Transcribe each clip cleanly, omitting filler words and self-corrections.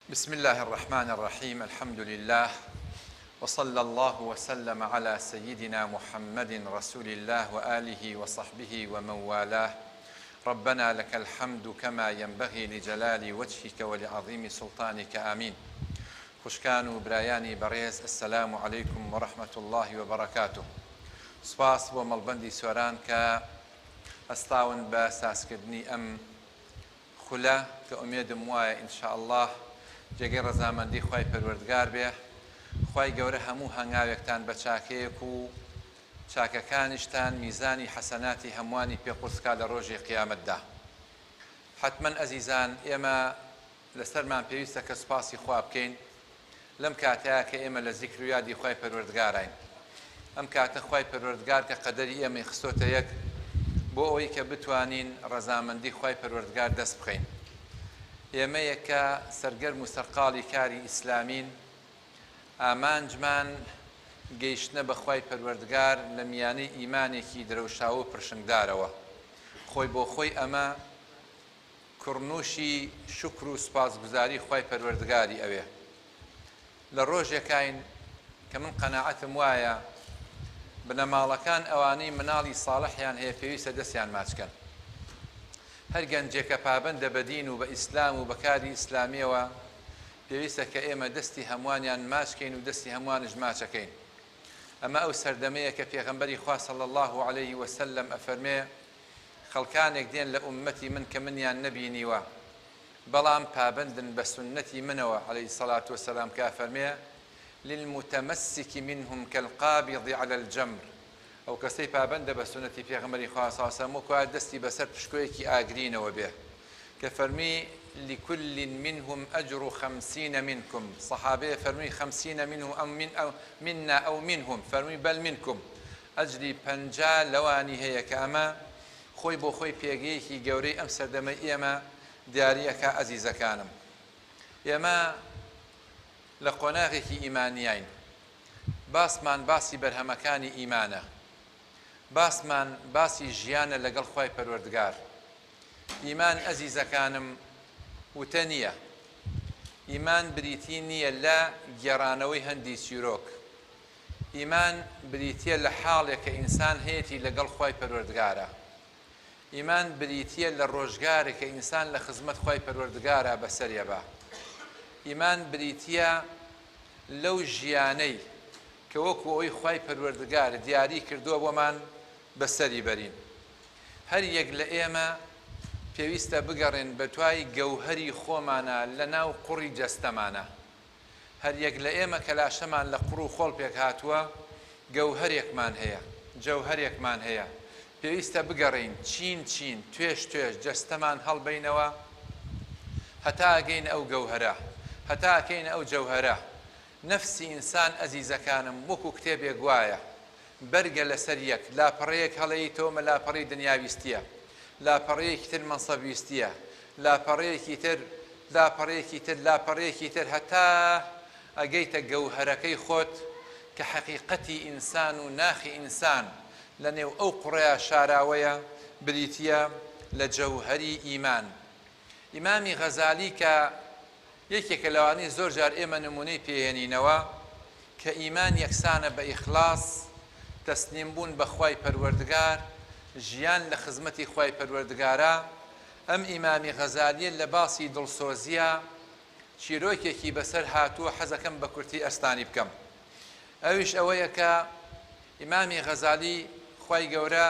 بسم الله الرحمن الرحيم. الحمد لله وصلى الله وسلم على سيدنا محمد رسول الله وآله وصحبه ومن والاه. ربنا لك الحمد كما ينبغي لجلال وجهك ولعظيم سلطانك. آمين. خوشکان و برایانی بەڕێز، السلام عليكم ورحمة الله وبركاته. سپاس بۆ مەڵبەندی سوێران کە ئەستاون بە سازکردنی ئەم خولە کە ئومێدم وایە ئینشاء الله جێگەی ڕەزامەندی خوای پەروەردگار بێ. خوای گەورە هەموو هەنگاوێکتان بە چاکەیەک و چاکەکانیشتان میزانی حەسەناتی هەمووانی پێقورسکا لە ڕۆژی قیامەتدا. حتمەن ئەزیزان، ئێمە لەسەرمان پێویستە کە سوپاسی خوا بکەین لەم کاتەیە کە ئێمە لە زیکر و یادی خوای پەروەردگارین. ئەم کاتە خوای پەروەردگار کە قەدەری ئێمەی خستۆتە یەک بۆ ئەوەی کە بتوانین ڕەزامەندی خوای پەروەردگار دەست بخەین. ئێمەیەکە سەرگەرم و سەرقاڵی کاری ئیسلامین، ئامانجمان گەیشتنە بە خوای پەروەردگار لە میانەی ئیمانێکی درەوشاوە و پرشنگدارەوە. خۆی بۆ خۆی ئەمە کوڕنووشی شکر و سوپاسگوزاری خوای پەروەردگاری ئەوێ. لە ڕۆژێکین کە من قەناعەتم وایە بنەماڵەکان ئەوانەی مناڵی ساڵحیان هەیە پێویستە دەستیان ماچکەن. هەر گەنجێکە پابەندە بە دین و بە ئیسلام و بەکاری ئیسلامیەوە پێویستە کە ئێمە دەستی هەمووانیان ماچکەین و دەستی هەمووانش ماچەکەین. ئەمە ئەو سەردەمەیە کە پێغەمبەری خوا صلی الله عليه وسلم ئەفەرمێ خەڵکانێک دێن لە ئومەتی من کە منیان نەبینیوە بەڵام پابەندن بە سنەتی منەوە عليه الصلاة والسلام، کە ئەفەرمێ للمتمسك منهم كالقابض على الجمر. ئەو کەسەی پابەندە بە سنەتی پێغەمبەری خوا صلی الله عليه وسلم وەکوە دەستی بەسەر پشکۆیەکی ئاگرینەوە بێ، کە فەرمی لكل منهم أجر 50 منكم. صحابة فرمي 50 منهم أو منا أو منهم، فرمي بل منكم. أجري 50 لواني هي كأما خوي بو خوي بيجيكي جوري أم سردمي إيما داريك عزيز كانم إيما لقناغك إيمانيين. باسمان باسي برهمكاني إيمانه، باسمان باسي جيانا لقل خوي پروردگار. إيمان عزيز كانم وتەنیە. ئیمان بریتی نییە لە گێڕانەوەی هەندی چیرۆک. ئیمان بریتیە لە حاڵێک کە ئینسان هەیەی لەگەڵ خوای پەروەردگارە. ئیمان بریتیە لە ڕۆژگارێک کە ئینسان لە خزمەت خوای پەروەردگارە بەسەریە بە. ئیمان بریتیە لەو ژیانەی کە وەکو ئەوی خوای پەروەردگار دیاری کردووە بۆمان بەسەری بەرین. هەر یەک لە ئێمە پێویستە بگەڕێن بە توای گەوهەری خۆمانە لە ناو قوڕی جەستەمانە. هەر یەک لە ئێمە کە لاشەمان لە قوڕ و خۆڵ پێک هاتووە گەوهەرێکمان هەیە، جەوهەرێکمان هەیە. پێویستە بگەڕین چین چین، توێش توێش جەستەمان هەڵبەینەوە هەتا ئەگەین ئەو گەوهەرە، هەتا ئەکەین ئەو جەوهەرە. نەفسی ئینسان ئەزیزەکانم وەکو کتێبێک وایە، بەرگە لەسەر یەک لاپەڕەیەک هەڵەیەیتەوە مە لاپەڕەی دنیاویستیە، لاپەڕەیەکی تر مەنسەبویستیە، لاپەڕەیەکی تر لاپەڕەیەکی تر لاپەڕەیەکی تر هەتا ئەگەیتە گەوهەرەکەی خۆت کە حەقیقەتی ئینسان و ناخی ئینسان لە نێو ئەو قوڕەیە شاراوەیە بریتیە لە جەوهەری ئیمان. ئیمامی غەزالی کە یەکێکە لەوانەی زۆر جار ئێمە نمونەی پێهێنینەوە کە ئیمان یەکسانە بە ئیخلاس، تەسلیم بوون بە خوای پەروەردگار، ژیان لە خزمەتی خوای پەروەردگارە. ئەم ئیمامی غەزالیە لە باسی دڵسۆزیە چیرۆکێکی بەسەر هاتووە، حەزەکەم بە کورتی ئەستانی بکەم. ئەویش ئەوەیە کە ئیمامی غەزالی خوای گەورە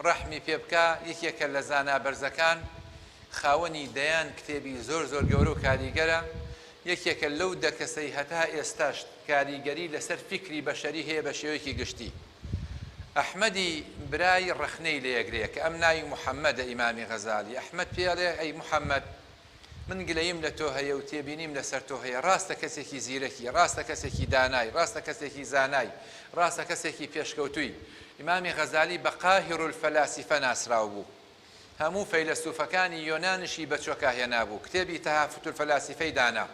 ڕەحمی پێ بکە، یەکێکە لە زانابەرزەکان، خاوەنی دەیان کتێبی زۆر زۆر گەورە و کاریگەرە، یەکێکە لەو دەکەسەی هەتا ئێستاش کاریگەری لەسەر فیکری بەشەری هەیە بە شێوەیەکی گشتی. ئەحمەدی برای ڕەخنەی لێگرەیە کە ئەم ناوی محەممەدە ئیمامی غەزالی. ئەحمەد پێڵێ ئەی محەممەد، من گلەیم لە تۆ هەیە و تێبینیم لەسەر تۆ هەیە. ڕاستە کەسێکی زیرەکی، ڕاستە کەسێکی دانای، ڕاستە کەسێکی زانای، ڕاستە کەسێکی پێشکەوتووی. ئیمامی غەزالی بە قاهر الفەلاسیفە ناسرااو بوو. هەموو فەیلسوفەکانی یۆنانشی بە چۆکە هێنابوو. کتێبی تەهافوت الفەلاسیفەی دانا.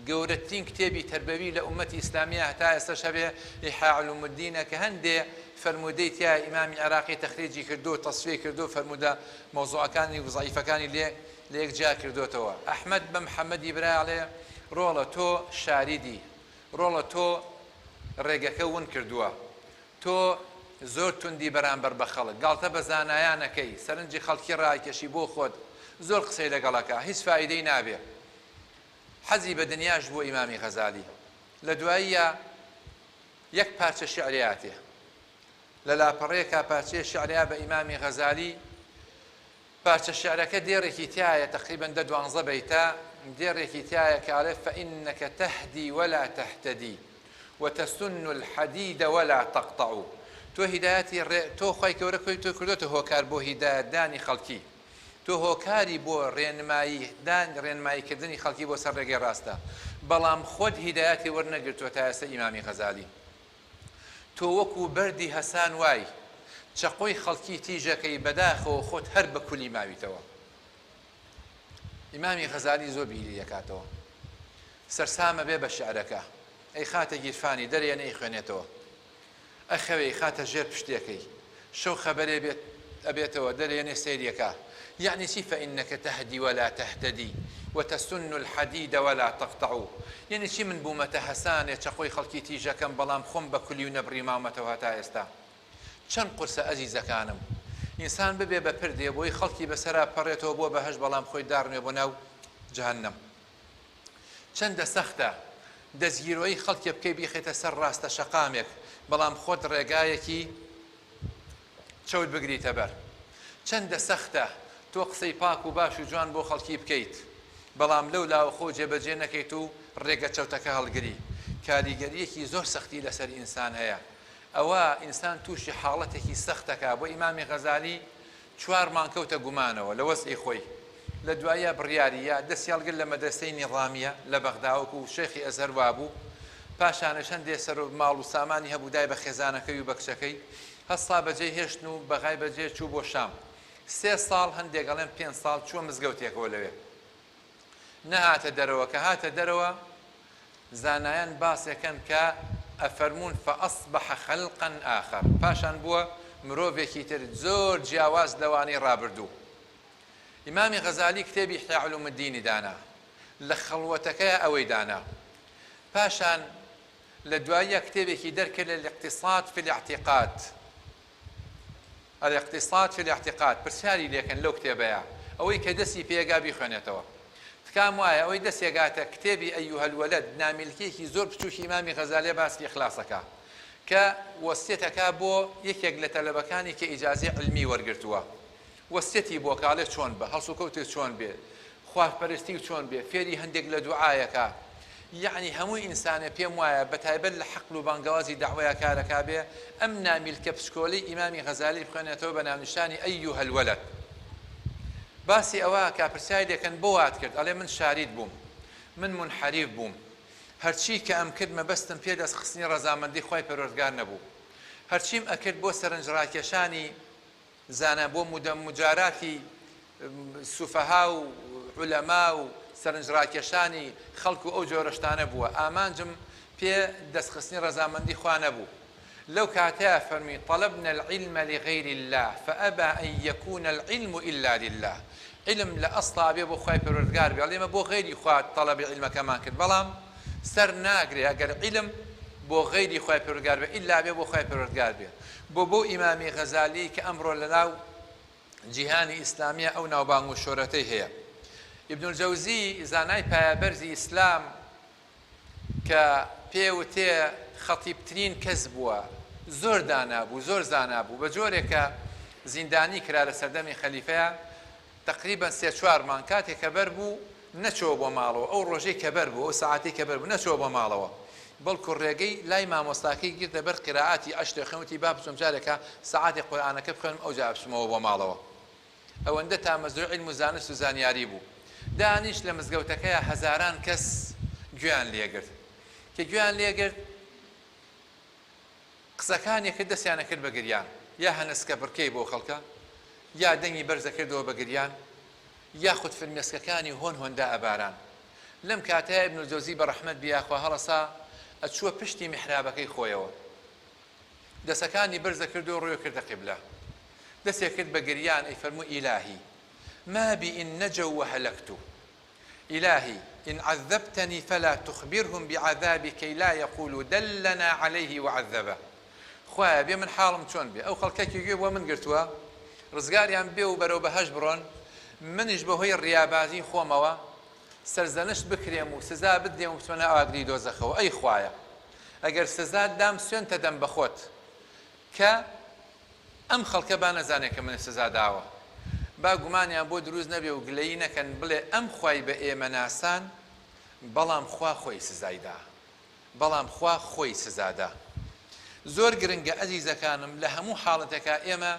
گەورەترین کتێبی تربەوی لە ئومەتی ئیسلامیە هەتا ئێستا شەبێ ئیحاء علوم الدینە کە هەندێ فرمودەی تیا ئیمامی عراقی تەخریجی کردو و تەصفیە کردو، فرمودە مۆزوعەکانی و زەعیفەکانی لێ لە یەکجا کردوتەوە. ئەحمەد بە محەممەدی براڵێ ڕۆڵە تۆ شاریدی، ڕۆڵە تۆ ڕێگەکە ون کردووە، تۆ زۆر توندی بەرامبەر بە خەڵک، گاڵتە بە زانایانەکەی، سەرنجی خەڵکی ڕاکێشی بۆ خۆت، زۆر قسەی لەگەڵەکە، هیچ فایدەی نابێ. حەزی بە دنیاش بۆ ئیمامی غەزالی. لە دواییە یەک پارچە شیعریاتێ لە لاپەڕەیەکا پارچەیە شیعریا بە ئیمامی غەزالی. پارچە شیعرەکە دێڕێکی تایە تقریباً 12 بەیتە، دێڕێکی تایە کاڵێ فإنك تهدي ولا تهتدي وتسن الحديد ولا تقطع. تۆ هیدایەتی تۆ خی گەورە کۆی تۆ کردوتە هۆکار بۆ هیدایەتدانی خەڵکی، تۆ هۆکاری بۆ ڕێنماییکردنی خەڵکی بۆ سەر ڕێگەی ڕاستە، بەڵام خۆت هیدایەتی وەرنەگرتووە تا ئێستا ئیمامی غەزالی. تۆ وەکو بەردی هەسان وای چەقۆی خەڵکی تیژەکەی بەداخەوە خۆت هەر بە کولی ماویتەوە. ئیمامی غەزالی زۆر بیری دەکاتەوە، سەرسامە بێ بە شیعرەکە، ئەی خاتە گیرفانی دەرێنە ئەی خوێنێتەوە، ئەخەوەی خاتە ژێر پشتێکەی، شەو خەبەرێ ئەبێتەوە دەرێنێ سەیریەکە. يعني چی فإنك تهدي ولا تهتدي وتسن الحديد ولا تقطع. يعني چی من بوومەتە هەسانێ چەقۆی خەڵکی تیژەکەم بەڵام خۆم بە کولی و نەبڕی ماومەتەوە تا ئێستا. چەند قورسە ئەزیزەکانم، ئینسان ببێ بە پردێ بۆی خەڵکی بەسەرا پەڕێتەوە بۆ بەهەشت بەڵام خۆی داڕنێ بۆ ناو جەهەنەم. چەندە سەختە دەستگیرۆی خەڵکی بکەی بیخێتە سەر ڕاستە شەقامێک بەڵام خۆت ڕێگایەکی چەوت بگریتە بەر. چەندە سەختە تۆ قسەی پاک و باش و جوان بۆ خەڵکی بکەیت بەڵام لەو لاوە خۆ جێبەجێ نەکەیت و ڕێگە چەوتەکە هەڵگری. کاریگەریەکی زۆر سەختی لەسەر ئینسان هەیە. ئەوە ئینسان تووشی حاڵەتێکی سەختەکە. بۆ ئیمامی غەزالی 4 مانکەوتە گومانەوە لە وەزعی خۆی. لە دوایە بڕیاریە دەستیالگرت لە مەدرسەی نیظامیە لە بەغداوەکو و شێخی ئەزهەر وابوو. پاشانە چەندێ سەر و ماڵ و سامانی هەبوو دای بە خێزانەکەی و بەکچەکەی، هەستا بەجێ هێشتن و بەغای بەجێ چوو بۆ شام. 3 ساڵ هەندێک گەڵێن 5 ساڵ چووە مزگەوتێکەوە لەوێ. نەهاتە دەرەوە، کە هاتە دەرەوە زانایان باسێکەن کە ئەفەرمون فأصبح خلقا آخر، پاشان بووە مرۆڤێکی تر زۆر جیاواز لەوانەی ڕابردوو. ئیمامی غەزالی کتێبی إحیاء علوم الدینی دانا، لە خەڵوەتەکەیە ئەوەی دانا. پاشان لە دواییە کتێبێکی دەرکرد لە الاقتصاد في الاعتقاد. الاقتصاد في الاعتقاد پرسیاری لێکن لەو کتێبەیە، ئەوەی کە دەستی پێگا بیخوێنێتەوە. تکام وایە ئەوەی دەستێگاتە کتێبی ئەیوهە الولەد نامیلکێکی زۆر بچووکی ئیمامی غەزالی باسی ئیخلاسەکە کە وەسیەتەکە بۆ یەکێک لە تەلەبەکانی کە ئیجازەی علمی وەرگرتووە. وەسیەتی بۆ کاڵێ چۆن بە هەڵس و کەوتێک چۆن بێ، خواپەرستی چۆن بێ، فێری هەندێک لە دوعایەکە. یعنی هەمووی ئینسانە پێم وایە بەتایبەت لە حەقل و بانگەوازی داوایە کارەکە بێ ئەم نامیلکە پشکۆلەی ئیمامی غەزالی بخوێنێتەوە بە ناونیشانی ئەیوهە الولەد. باسی ئەوە کاپرسیای دەکەن بۆ وات کرد، ئەڵێ من شارید بووم، من منحەریف بووم، هەرچی کە ئەم کرد مەبەستم پێ دەست خستنی ڕەزامەندی خۆی پەروەردگار نەبوو. هەرچیم ئەکرد بۆ سەرنجڕاکێشانی زانە بۆ مجاراتی سوفەها و عولەما و سەرنجڕاکێشانی خەڵک و ئەو جۆرەشتانە بووە. ئامانجم پێ دەستخستنی ڕەزامەندی خوا نەبوو. لو كاتها فرمي طلبنا العلم لغير الله فأبى أن يكون العلم إلا لله. علم لأصلا بي بو خواهي پروردگار بي علم بو غيري خواه طلب علم كمان كد بلام سر ناقري اگر علم بو غيري خواهي پروردگار بي إلا بي بو خواهي پروردگار بي. بو إمامي غزالي كأمر لناو جهاني إسلامية أو ناو بانگو شورتي هي. ابن الجوزي زاناي پایابرزی إسلام كا پێوتێ خەتیبترین کەس بووە، زۆر دانابوو، زۆر زانابوو، بە جۆرێکە زیندانی کرا لە سەردەمی خەلیفەیە تقریبا 3-4 مان کاتێک کە بەر بوو نەچۆوە بۆ ماڵەوە. ئەو ڕۆژەی کە بەر بوو، ئەو سەعاتەی کە بەر بوو نەچۆوە بۆ ماڵەوە، بەڵکو ڕێگەی لای مامۆستاکەی گرتە بەر قیرائاتی عەشرێ خوێنوتی با بچۆم جارێکە سەعاتی قورئانەکە بخوێنم ئەو جا بچمەوە بۆ ماڵەوە. ئەوەندە تا مەزروع علم و زانست و زانیاری بوو. دانیش لە مزگەوتەکەیە هەزاران کەس گوێیان لێگرت. کە گوێیان لێگرت قسەکانێکە دەستیانە کرد بە گریان، یا هەنسکە بڕکەی بۆ خەڵکە، یا دەنگی بەرزە کردەوە بە گریان، یاخود فرمێسکەکانی هۆن هۆندا ئەباران. لەم کاتەیە ئیبن الجەوزی بە ڕەحمەت بیاخوا هەڵەسا ئەچووە پشتی میحرابەکەی خۆیەوە، دەسەکانی بەرزە کردو و ڕووی کردە قیبلە، دەستێ کرد بە گریان ئەی فەرموو ئیلاهی ما بي إن نجوا وهلكت إلهي إن عذبتني فلا تخبرهم بعذابي كي لا يقولوا دلنا عليه وعذبه خواه بێ من حاڵم چۆن بێ ئەو خەڵکەکی گوێ بۆ من گرتووە ڕزگاریان بێ و بەرەو بەهەش بڕۆن منیش بەهۆی ڕیابازی خۆمەوە سەرزەنشت بکرێم و سزا بدێم و بچۆنە ئاگری دۆزەخەوە ئەی خوایە ئەگەر سزا دام سوێنتە دەم بەخۆت کە ئەم خەڵکە با نەزانێت کە من سزا داوە با گومانیان بۆ دروست نەبێ و گلەیی نەکەن بڵێ ئەم خوای بە ئێمە ناسان بەڵام خوا خۆی سزایدا بەڵام خوا خۆی سزادا زۆر گرنگە ئەزیزەکانم لە هەموو حاڵەتێکە ئێمە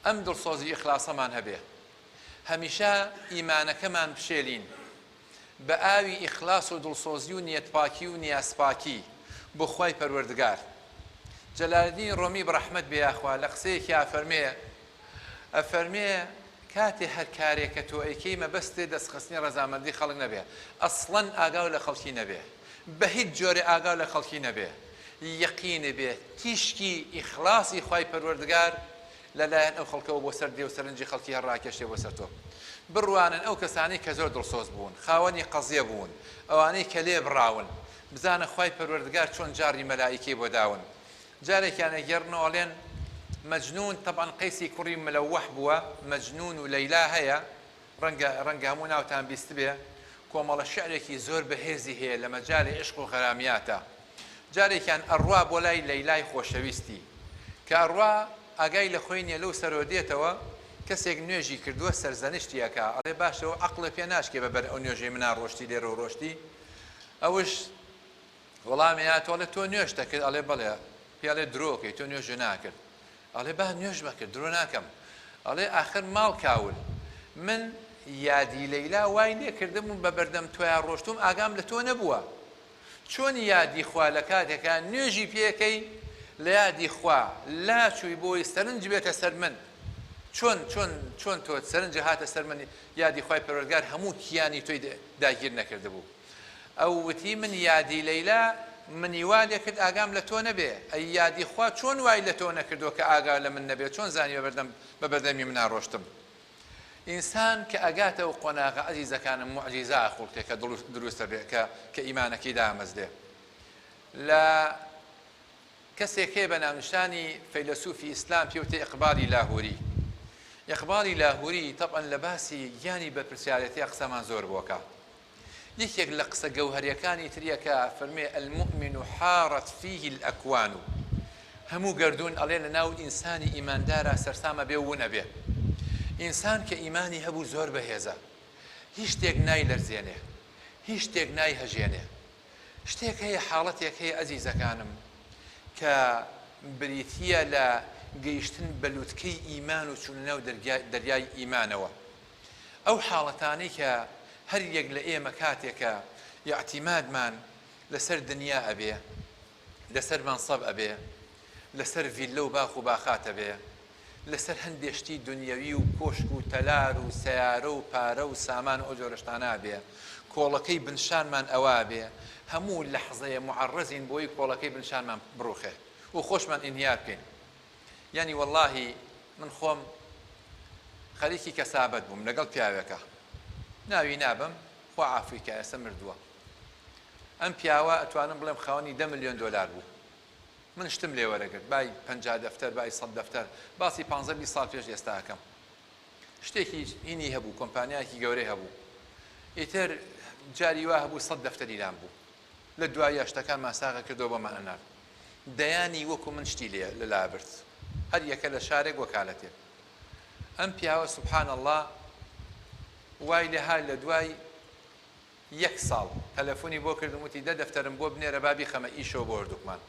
ئەم دڵسۆزی ئیخلاسەمان هەبێ هەمیشە ئیمانەکەمان بشێلین بە ئاوی ئیخلاس و دڵسۆزی و نیەتپاکی و نیازپاکی بۆ خوای پەروەردگار جەلالدین ڕۆمی بەڕەحمەت بێ یاخوا لە قسەیەکی ئەفەرمێ کاتێ هەر کارێکە تۆ ئەیکەی مەبەستێ دەستخستنی ڕەزامەندی خەڵک نەبێ ئەسڵەن ئاگاو لە خەڵکی نەبێ بە هیچ جۆرێ ئاگاو لە خەڵکی نەبێ یەقینە بێ تیشکی ئیخلاسی خوای پەروەردگار لەلایەن ئەو خەڵکەوە بۆ سەر دێ و سەرنجی خەڵکی هەر ڕاکێشێ بۆ سەر تۆ بڕوانن ئەو کەسانی کە زۆر دڵسۆز بوون خاوەنی قەزیە بوون ئەوانەی کە لێ بڕاون بزانە خوای پەروەردگار چۆن جاری مەلائیکەی بۆ داون جارێکیانە گێڕنەوەڵێن مەجنون طبعا قەیسی کوڕی ملەوەح بووە مەجنون و لەیلا هەیە ڕەنگە هەموو ناوتان بیست بێ کۆمەڵە شعرێکی زۆر بەهێزی هەیە لە مەجالی عشق و غەرامیاتە جارێکیان ئەڕوا بۆ لای لەیلای خۆشەویستی کە ئەڕوا ئاگای لە خۆی نیە لەو سەرۆ دێتەوە کەسێک نوێژی کردووە سەرزەنشتیەکە ئەڵێ باشەوە عەقڵە پێ ناشکێ بەبەر ئەو نوێژەی منە ڕۆشتی لێرە و ڕۆشتی ئەوش وەڵامیە تۆڵێ تۆ نوێژتە کرد ئەڵێ بەڵێ پێڵێ درۆکەی تۆ نوێژە ناکرد ئەڵێ با نوێژ مەکرد درۆ ناکەم ئەڵێ ئاخر ماڵ کاول من یادی لەیلا وای لێ کردم و بە بەردەم تۆیان ڕۆشتوم ئاگام لە تۆ نەبووە چۆن یادی خوا لە کاتێکە نوێژی پێەکەی لە یادی خوا لاچووی بۆی سەرنج بێتە سەر من چۆن تۆ سەرنج هاتە سەر من یادی خوای پەروەردگار هەموو کیانی تۆی داگیر نەکرده بوو ئەو وتی من یادی لەیلا منی وا لێ کرد ئاگام لە تۆ نەبێ ئەی یادی خوا چۆن وای لە تۆ نەکردو کە ئاگا لە من نەبێت چۆن زانی بە بەردەمی منە ڕۆشتم ئینسان کە ئەگاتە و قۆناغە عەزیزەکانم موعجیزە خوڵکێ کە دروستە بێ کە ئیمانەکەی دامەزدێ لە کەسێک هەیە بە ناونیشانی فەیلسوفی ئیسلام پێوتێ ئیقبالی لاهوری ئیقبالی لاهوری طبعا لە باسی گیانی بەرپرسیارەتی قسەمان زۆر بۆکە یەکێک لە قسە گەوهەریەکانی تریەکە فەرمێ المؤمن حارت فيه الأكوان هەموو گەردون ئەڵێ لە ناو ئینسانی ئیماندارە سەرسامە بێ و نەبێ ئینسان کە ئیمانی هەبوو زۆر بەهێزە هیچ شتێک نای لەرزێنێ هیچ شتێک نای هەژێنێ شتێک هەیە حاڵەتێک هەیە ئەزیزەکانم کە بریتیە لە گەیشتن بەلووتکەی ئیمان و چوونە ناو دەریای ئیمانەوە ئەو حاڵەتانەی کە هەر یەک لە ئێمە کاتێکە یاعتیمادمان لەسەر دنیا ئەبێ لەسەر مەنسەب ئەبێ لەسەر ڤیللە و باخ و باخاتە بێ لەسەر هەندێشتی دنیەوی و کۆشک و تەلار و سەیارە و پارە و سامان و ئەو جۆرەشتانە بێ کۆڵەکەی بنشانمان ئەوا بێ هەموو لەحزەیە معەڕەزین بۆی کۆڵەکەی بنشانمان بڕوخێ و خۆشمان ئینهیار بکەین یعنی وەڵڵاهی من خۆم خەریکی کەسابەت بووم لەگەڵ پیاوێکە ناوی نابم خوا عافوی کە ئێستا مردووە ئەم پیاوە ئەتوانم بڵێم خاوەنی 10 ملیۆن دۆلار بوو من شتم لێ وەرەگرت بای 50 دەفتەر بای 100 دەفتەر باسی 15 ساڵ پێش ئێستا ئەکەم شتێکی هینی هەبوو کۆمپانیایەکی گەورەی هەبوو ئیتر جاری وا هەبوو 100 دەفتەری لام بوو لە دوای شتەکان ماساغە کردەوە بەمان ئەنار دەیانی وەکو من شتی لێ لابرد هەر یەکە لە شارێک وەکالەتێک ئەم پیاوە سوبحان الله وای لێ هار لە دوای 1 ساڵ تەلەفۆنی بۆ کردم وتی 10 دەفتەرم بۆ بنێرە بابی خەمە ئیشەوە بۆ وردوکمان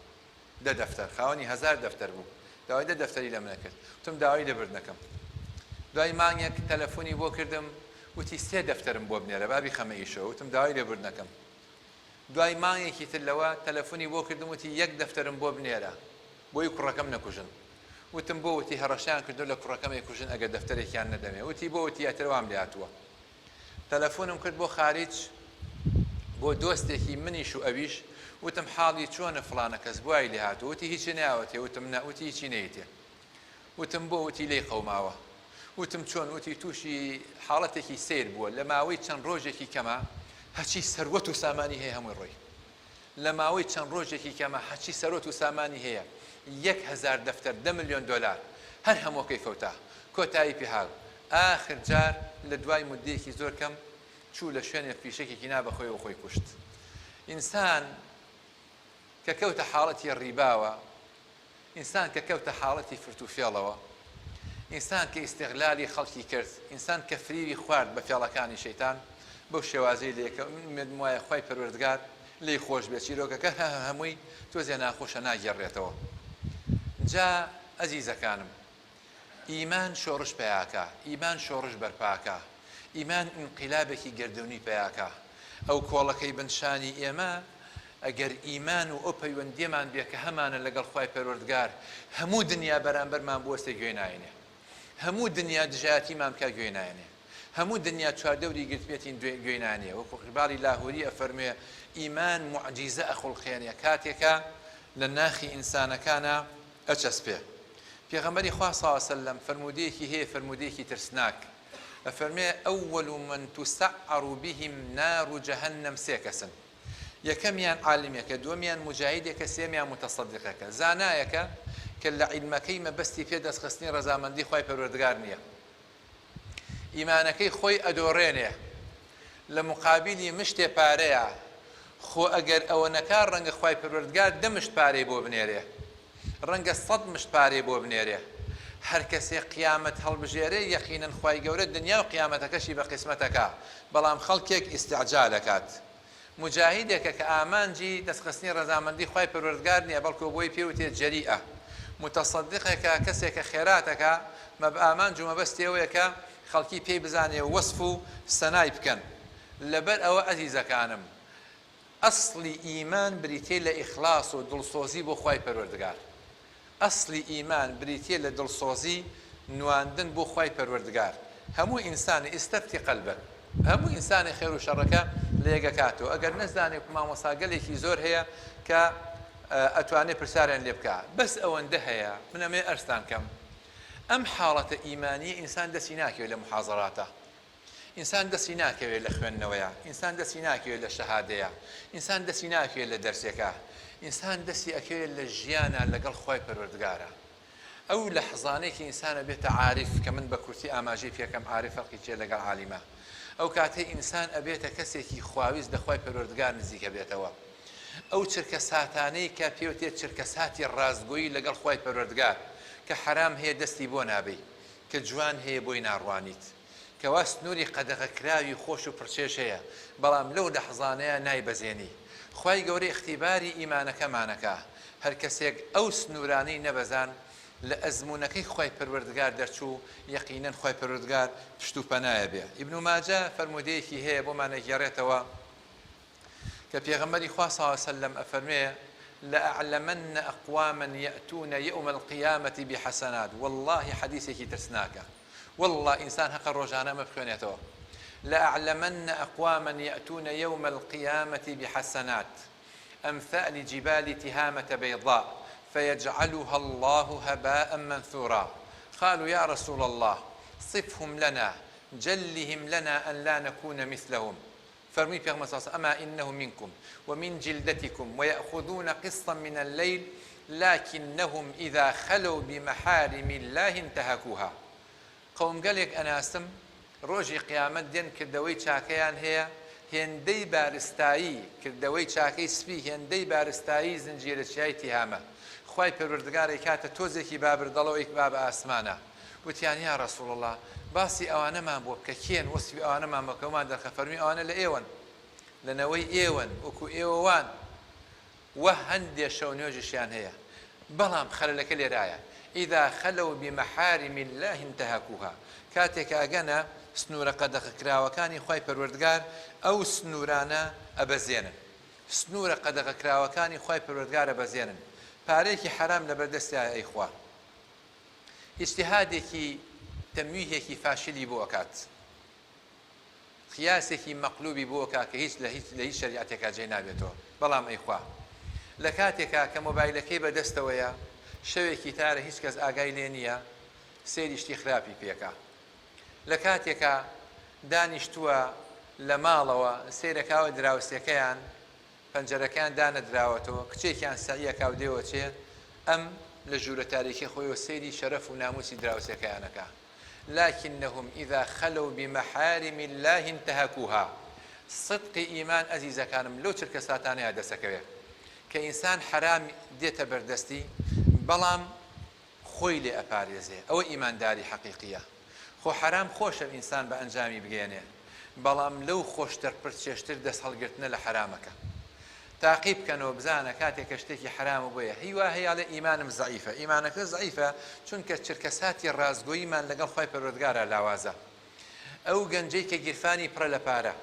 10 دەفتەر خاوەنی 1000 دەفتەر بوو داوای 10 دەفتەری لە منە کرد وتم داوای لێبردنەکەم دوای مانگێک تەلەفۆنی بۆ کردم وتی 3 دەفتەرم بۆ بنێرە بابی خەمە ئیشەوە وتم داوای لێبردنەکەم دوای مانگێکی تر لەوە تەلەفۆنی بۆ کردم وتی 1 دەفتەرم بۆ بنێرە بۆی کوڕەکەم نەکوژن وتم بۆ وتی هەڕەشیان کردو لە کوڕەکەمی کوژن ئەگەر دەفتەرێکیان نەدەمێ وتی بۆ وتی ئەتەوام لێ هاتووە تەلەفۆنم کرد بۆ خارج بۆ دۆستێکی منیش و ئەویش وتم حاڵی چۆنە فڵانە کەس بوای لێ هاتووە وتی هیچی ناوەتێ وتم نە وتی هیچی نەیتێ وتم بۆ وتی لێی قەوماوە وتم چۆن وتی تووشی حاڵەتێکی سیر بووە لە ماوەی چەند ڕۆژێکی کەمە هەچی سەروەت و سامانی هەیە هەمووی ڕۆی لە ماوەی چەند ڕۆژێکی کەمە هەچی سەرۆت و سامانی هەیە 1,000 دەفتەر 10 ملیۆن دۆلار هەر هەمووکەی کەوتا کۆتایی پێهاو ئاخر جار لە دوای مدەیەکی زۆر کەم چوو لە شوێنێ فیشێکی نابەخۆی و خۆی کوشت ئینسان کە کەوتە حاڵەتی ڕیباوە ئینسان کە کەوتە حاڵەتی فرتوفێڵەوە ئینسان کە ئیستیغلالی خەڵکی کرد ئینسان کە فریوی خوارد بە فێڵەکانی شەیتان بەو شێوازەی وایە خوای پەروەردگار لی خۆش بێت چیرۆکەکە هەمووی تۆزێ ناخۆشە ناگێڕێتەوە جا ئەزیزەکانم ئیمان شۆڕش پێیاکە ئیمان شۆڕش بەرپاکە ئیمان ئینقیلابێکی گردونی پێیاکە ئەو کۆڵەکەی بنشانی ئێمە ئەگەر ئیمان و ئەو پەیوەندیەمان بێ کە هەمانە لەگەڵ خوای پەروەردگار هەموو دنیا بەرامبەرمان بوەستێ گوێ ناینێ هەموو دنیا دژایەتیمان بکە گوێ ناینێ هەموو دنیا چواردەوری گرتمێتی گوێ نانێ وەکو قیباڵی لاهوری ئەفەرمێ ئیمان موعجیزە ئەخوڵخێنێ کاتێکە لە ناخی ئینسانەکانە ئەچەسپێ پێغەمبەری خوا صلی الله علیه و سلم فرمودەیەکی هەیە فرمودەیەکی ترسناک ئەفەرمێ ئەوەل من تسعر بهم نار جهنم سێ کەسن یەکەمیان عالمێکە دووەمیان مجاهیدێکە سێمیان متەصەدیقەکە زانایەکە کە لە عیلمەکەی مەبەستی پێ دەستخستنی ڕەزامەندی خوای پەروەردگار نییە ئیمانەکەی خۆی ئەدۆڕێنێ لە مقابلی مشتێ پارەیە خۆ ئەگەر ئەوە نەکا ڕەنگە خوای پەروەردگار 10 مشت پارەی بۆ بنێرێ ڕەنگە 100 مشت پارەی بۆ بنێرێ هەر کەسێ قیامەت هەڵبژێرێ یەقینەن خوای گەورە دنیا و قیامەتەکەشی بە قسمەتەکە بەڵام خەڵکێک ئیستیعجال دەکات مجاهیدێکە کە ئامانجی دەستخستنی ڕەزامەندی خوای پەروەردگار نییە بەڵکو بۆی پێوتێ جەریئە متەصەدیقێکە کەسێکە خێراتەکە مەب ئامانج و مەبەستیەوەیەکە خەڵکی پێی بزانێ وەسف و سەنای بکەن لەبەر ئەوە ئەزیزەکانم ئەسڵی ئیمان بریتێ لە ئیخلاس و دڵسۆزی بۆ خوای پەروەردگار ئەسڵی ئیمان بریتێ لە دڵسۆزی نواندن بۆ خوای پەروەردگار هەموو ئینسانی ئیستەفتی قەلبە هەموو ئینسانی خێر و شەڕەکە لە یەکەکاتەوە ئەگەر نەزانێ مامۆساگەلێکی زۆر هەیە کە ئەتوانێت پرسیاریان لێ بکە بەس ئەوەندە هەیە منەمێ ئەرستان کەم ئەم حاڵەتە ئیمانی ئینسان دەستی ناکەوێت لە محاضەراتە ئینسان دەستی ناکەوێت لە خوێندنەوەیە ئینسان دەستی ناکەوێت لە شەهادەیە ئینسان دەستی ناکەوێت لە دەرسێکە ئینسان دەستی ئەکەوێت لە ژیانە لەگەڵ خوای پەروەردگارە ئەو لە حەزانەیەکی ئینسانە بێتە عارف کە من بە کورتی ئاماژەی پێکەم عارف فەرقی چێ لەگەڵ عالیمە ئەو کاتەی ئینسان ئەبێتە کەسێکی خواویست لە خوای پەروەردگار نزیکە بێتەوە ئەو چرکە ساتانەی کە پێوتێت چرکە ساتی ڕازگۆیی لەگەڵ خوای پەروەردگار کە حرام هەیە دەستی بۆ نابێ کە جوان هەیە بۆی ناڕوانیت کەوا سنووری قەدەغەکراوی خۆش و پرچێش هەیە بەڵام لەو لەحزانەیە نایبەزێنی خوای گەورەی اختیباری ئیمانەکەمانەکە هەر کەسێک ئەو سنوورانەی نەبەزان لە ئەزمونونەکەی خوای پەروەردگار دەرچوو یەقینەن خوای پەروەردگار پشت و پەنایە بێ ئیبن ماجە فەرمودەیەکی هەیە بۆمانە گێڕێتەوە کە پێغەمبەری خوا صلی الله علیه و سلم ئەفەرمێ لأعلمن أقواما يأتون يوم القيامة بحسنات والله حديثك ترسناك والله إنسان حق الرجانة مبخونيته لأعلمن أقواما يأتون يوم القيامة بحسنات أمثال جبال تهامة بيضاء فيجعلها الله هباء منثورا قالوا يا رسول الله صفهم لنا جلهم لنا أن لا نكون مثلهم فرمي في أما إنه منكم ومن جلدتكم ويأخذون قسطا من الليل لكنهم إذا خلوا بمحارم الله انتهكوها قوم قالك أنا أسم روجي قيامت دين كردوي چاكيان هي هندي بارستايي كردوي چاكي سبي هندي بارستايي زنجير شاي تهامة خواهي پروردگاري كاتا توزيكي بابر دلوئيك باب آسمانا وتيان يا رسول الله باسی ئەوانە مان بۆ بکە کێن وەسفی ئەوانەمان بەکەمان دەرخە فەرمی ئەوانە لە ئێوەن لەنەوەی ئێوەن وەکو ئێوەوان وە هەندێ شەو نوێژیشیان هەیە بەڵام خەلەلەکە لێرایە ئیدا خەلەو بمەحارم الله انتهكوها کاتێک ئەگەنە سنوورە قەدەغەکراوەکانی خوای پەروەردگار ئەو سنوورانە ئەبەزێنن سنوورە قەدەغەکراوەکانی خوای پەروەردگار ئەبەزێنن پارەیەکی حرام لەبەردەستیایە ئەیخوا ئیجتیهادێکی تەمویهێکی فاشلی بۆ ئەکات قیاسێکی مەقلوبی بۆ ئەکات کە هیچ لە هیچ شەریعەتێکا جێ نابێتەوە بەڵام ئەیخوا لە کاتێکا کە مۆبایلەکەی بەدەستەوەیە شەوێکی تارە هیچ کەس ئاگای لێ نییە سێری شتی خراپی پێکا لە کاتێکە دانیشتووە لە ماڵەوە سیرەکاوە دراوسەکەیان پەنجەرەکان دانەدراوەتەوە کچێکیان سەعیەکە و دێوە چێ ئەم لە ژوورە تاریکی خۆیەوە سەیری شەرەف و ناموسی دراوسەکەیانەکە لكنهم إذا خلوا بمحارم الله انتهكوها صدق إيمان عزيز كانم لو ترك ساتاني هذا سكوي كإنسان حرام ديت بردستي بلام خوي لي أباريزي أو إيمان داري حقيقية خو حرام خوش الإنسان بأنجامي بجينه بلام لو خوش تربرتشتر دس هالقرتنا لحرامك تعقيب كانوا بزانا كاتي كشتكي حرام وبويا هي على إيمانم ضعيفة إيمانك ضعيفة چونك شركساتي الرازقو إيمان لقل خوي پروردگارا لاوازا أو گنجيك جرفاني برا لپارا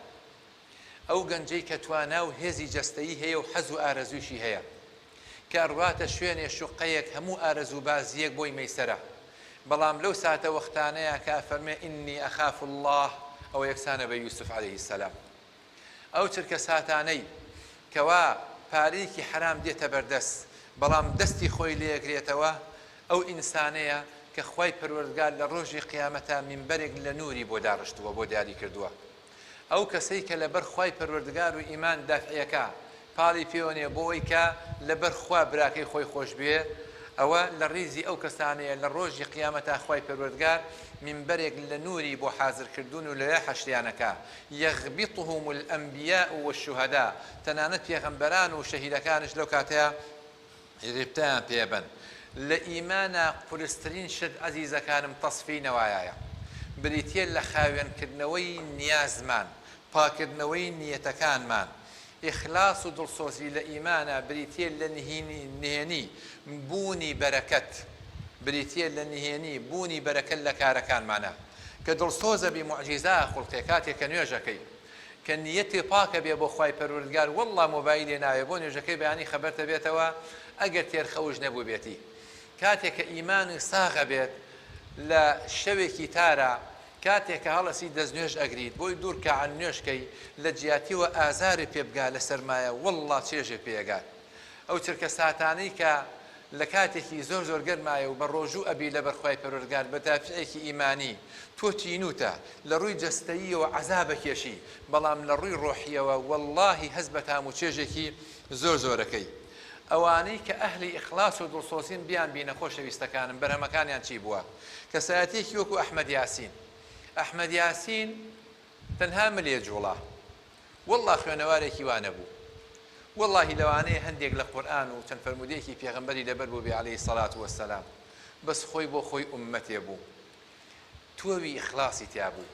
أو گنجيك تواناو هزي جستي هي وحزو آرزوشي هي كأروات شوين شقيك همو آرزو بازيك بوي ميسرة بلام لو ساعة وقتانيا كافرمي إني أخاف الله أو يكسان بيوسف عليه السلام أو شركساتاني كوا پارێکی حرام دێتە بەردەست بەڵام دەستی خۆی لێگرێتەوە ئەو ئینسانەیە کە خوای پەروەردگار لە ڕۆژی قیامەتە منبەرێک لە نووری بۆ داڕشتووە بۆ دیاری کردووە ئەو کەسەی کە لەبەر خوای پەروەردگار و ئیمان دافعیەکە پاڵی پێوەنێ بۆی کە لەبەر خوا براکەی خۆی خۆش بێ ئەوە لە ڕیزی ئەو کەسانەیە لە ڕۆژی قیامەتە خوای پەروەردگار منبەرێک لە نووری بۆ حازرکردون و لەلای حەشتیانەکە یەغبیطهم الأنبیاء والشهداء تەنانەت پێغەمبەران و شەهیدەکانش لەو کاتەیە ڕێبتیان پێبن لە ئیمانە قورسترین شت عەزیزەکانم تەصفی نەوایایە بریتیە لە خاوێنکردنەوەی نیازمان پاکردنەوەی نیەتەکانمان إخلاص و دڵسۆزی لە ئیمانە بریتیە لە نهێنی بوونی بەرەکەت بریتیە لە نهێنی بوونی بەرەکەت لە کارەکانمانە کە دڵسۆزە بی موعجیزە خوڵقێ کاتێک کە نوێژەکەی کە نیەتی پاکە بێ بۆ خوای پەروەردگار وەڵڵا مۆبایلێ ناوێ بۆ نوێژەکەی بەیانی خەبەرتە بێتەوە ئەگەر تێرخەوش نەبوو بێتی کاتێک کە ئیمانی ساغە بێت لە شەوێکی تارە کاتێک کە هەڵەسی دەستنوێژ ئەگریت بۆی دوور کە عن نوێشکەی لە جیاتیوە ئازاری پێبگا لە سەرمایە وەڵڵا چێژێ پێگات ئەو چرکە ساتانەی کە لە کاتێکی زۆر زۆر گەرمایە و بە ڕۆژوو ئەبی لە بەرخوای پەروەردگار بە دافعێکی ئیمانی تۆ تینوتە لە ڕووی جەستەییەوە عەزابە کێشی بەڵام لە ڕووی ڕۆحیەوە وەڵڵاهی هەز بە تام و چێژێکی زۆر زۆرەکەی ئەوانەی کە ئەهلی ئیخلاص و دڵسۆزین بیان بینە خۆشەویستەکانم بەرهەمەکانیان چی بووە کەسایەتێکی وەکو ئەحمەد یاسین ئەحمەد یاسین تەنها ملێ جوڵا وەڵڵا خوێنەوارێکی وانە بوو والله لەوانەیە هەندێک لە قورئان و چەند فەرمودەیەکی پێغەمبەری لەبەر بوو بێ عەلەیهی سەڵات وەسەلام بەس خۆی بۆ خۆی ئوممەتێ بوو تۆوی ئیخلاسی تیا بوو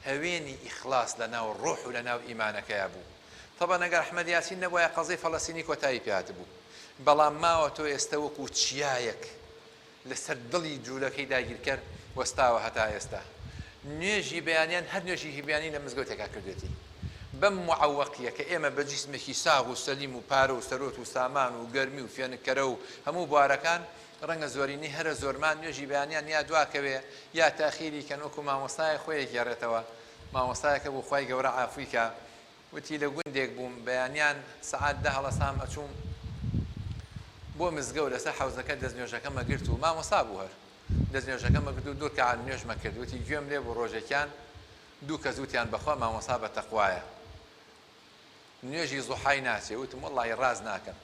هەوێنی ئیخلاس لەناو ڕۆح و لەناو ئیمانەکەیە بوو طبعا ئەگەر ئەحمەد یاسین نەبووایە قەزەی فەڵەستینی کۆتایی پێهات بوو بەڵام ماوە تۆ ئێستا وەکو چیایەک لەسەر دڵی جوولەکەی داگیر کرد وەستاوە هەتا ئێستا نوێژی بەیانیان هەر نوێژی بەیانی لە مزگەوتێکا کردوێتی بەم معەوەقیە کە ئێمە بە جیسمێکی ساغ و سەلیم و پارە و سەرۆت و سامان و گەرمی و فێنکەرە و هەموو بوارەکان ڕەنگە زۆرینی هەرە زۆرمان نوێژی بەیانیان یا دواکەوێ یا تاخیری کەن وەکو مامۆستای خۆیەک گێڕێتەوە مامۆستایەکە بۆ خوای گەورە عافویکە وتی لە گوندێک بووم بەیانیان سەعات دە هەڵەسام ئەچووم بۆ مزگەوت لەسەر حەوزەکە دەستنوێژەکەمە گرت و مامۆستا بوو هەر دەستنوێژەکەمە کرد و دوور کە نوێژمە کرد وتی گوێم لێ بۆ ڕۆژێکیان دوو کە زووتیان بەخوا مامۆستا بە تەقوایە نوێژی زوحای ناچێ وتم وەڵڵی ڕاز ناکەم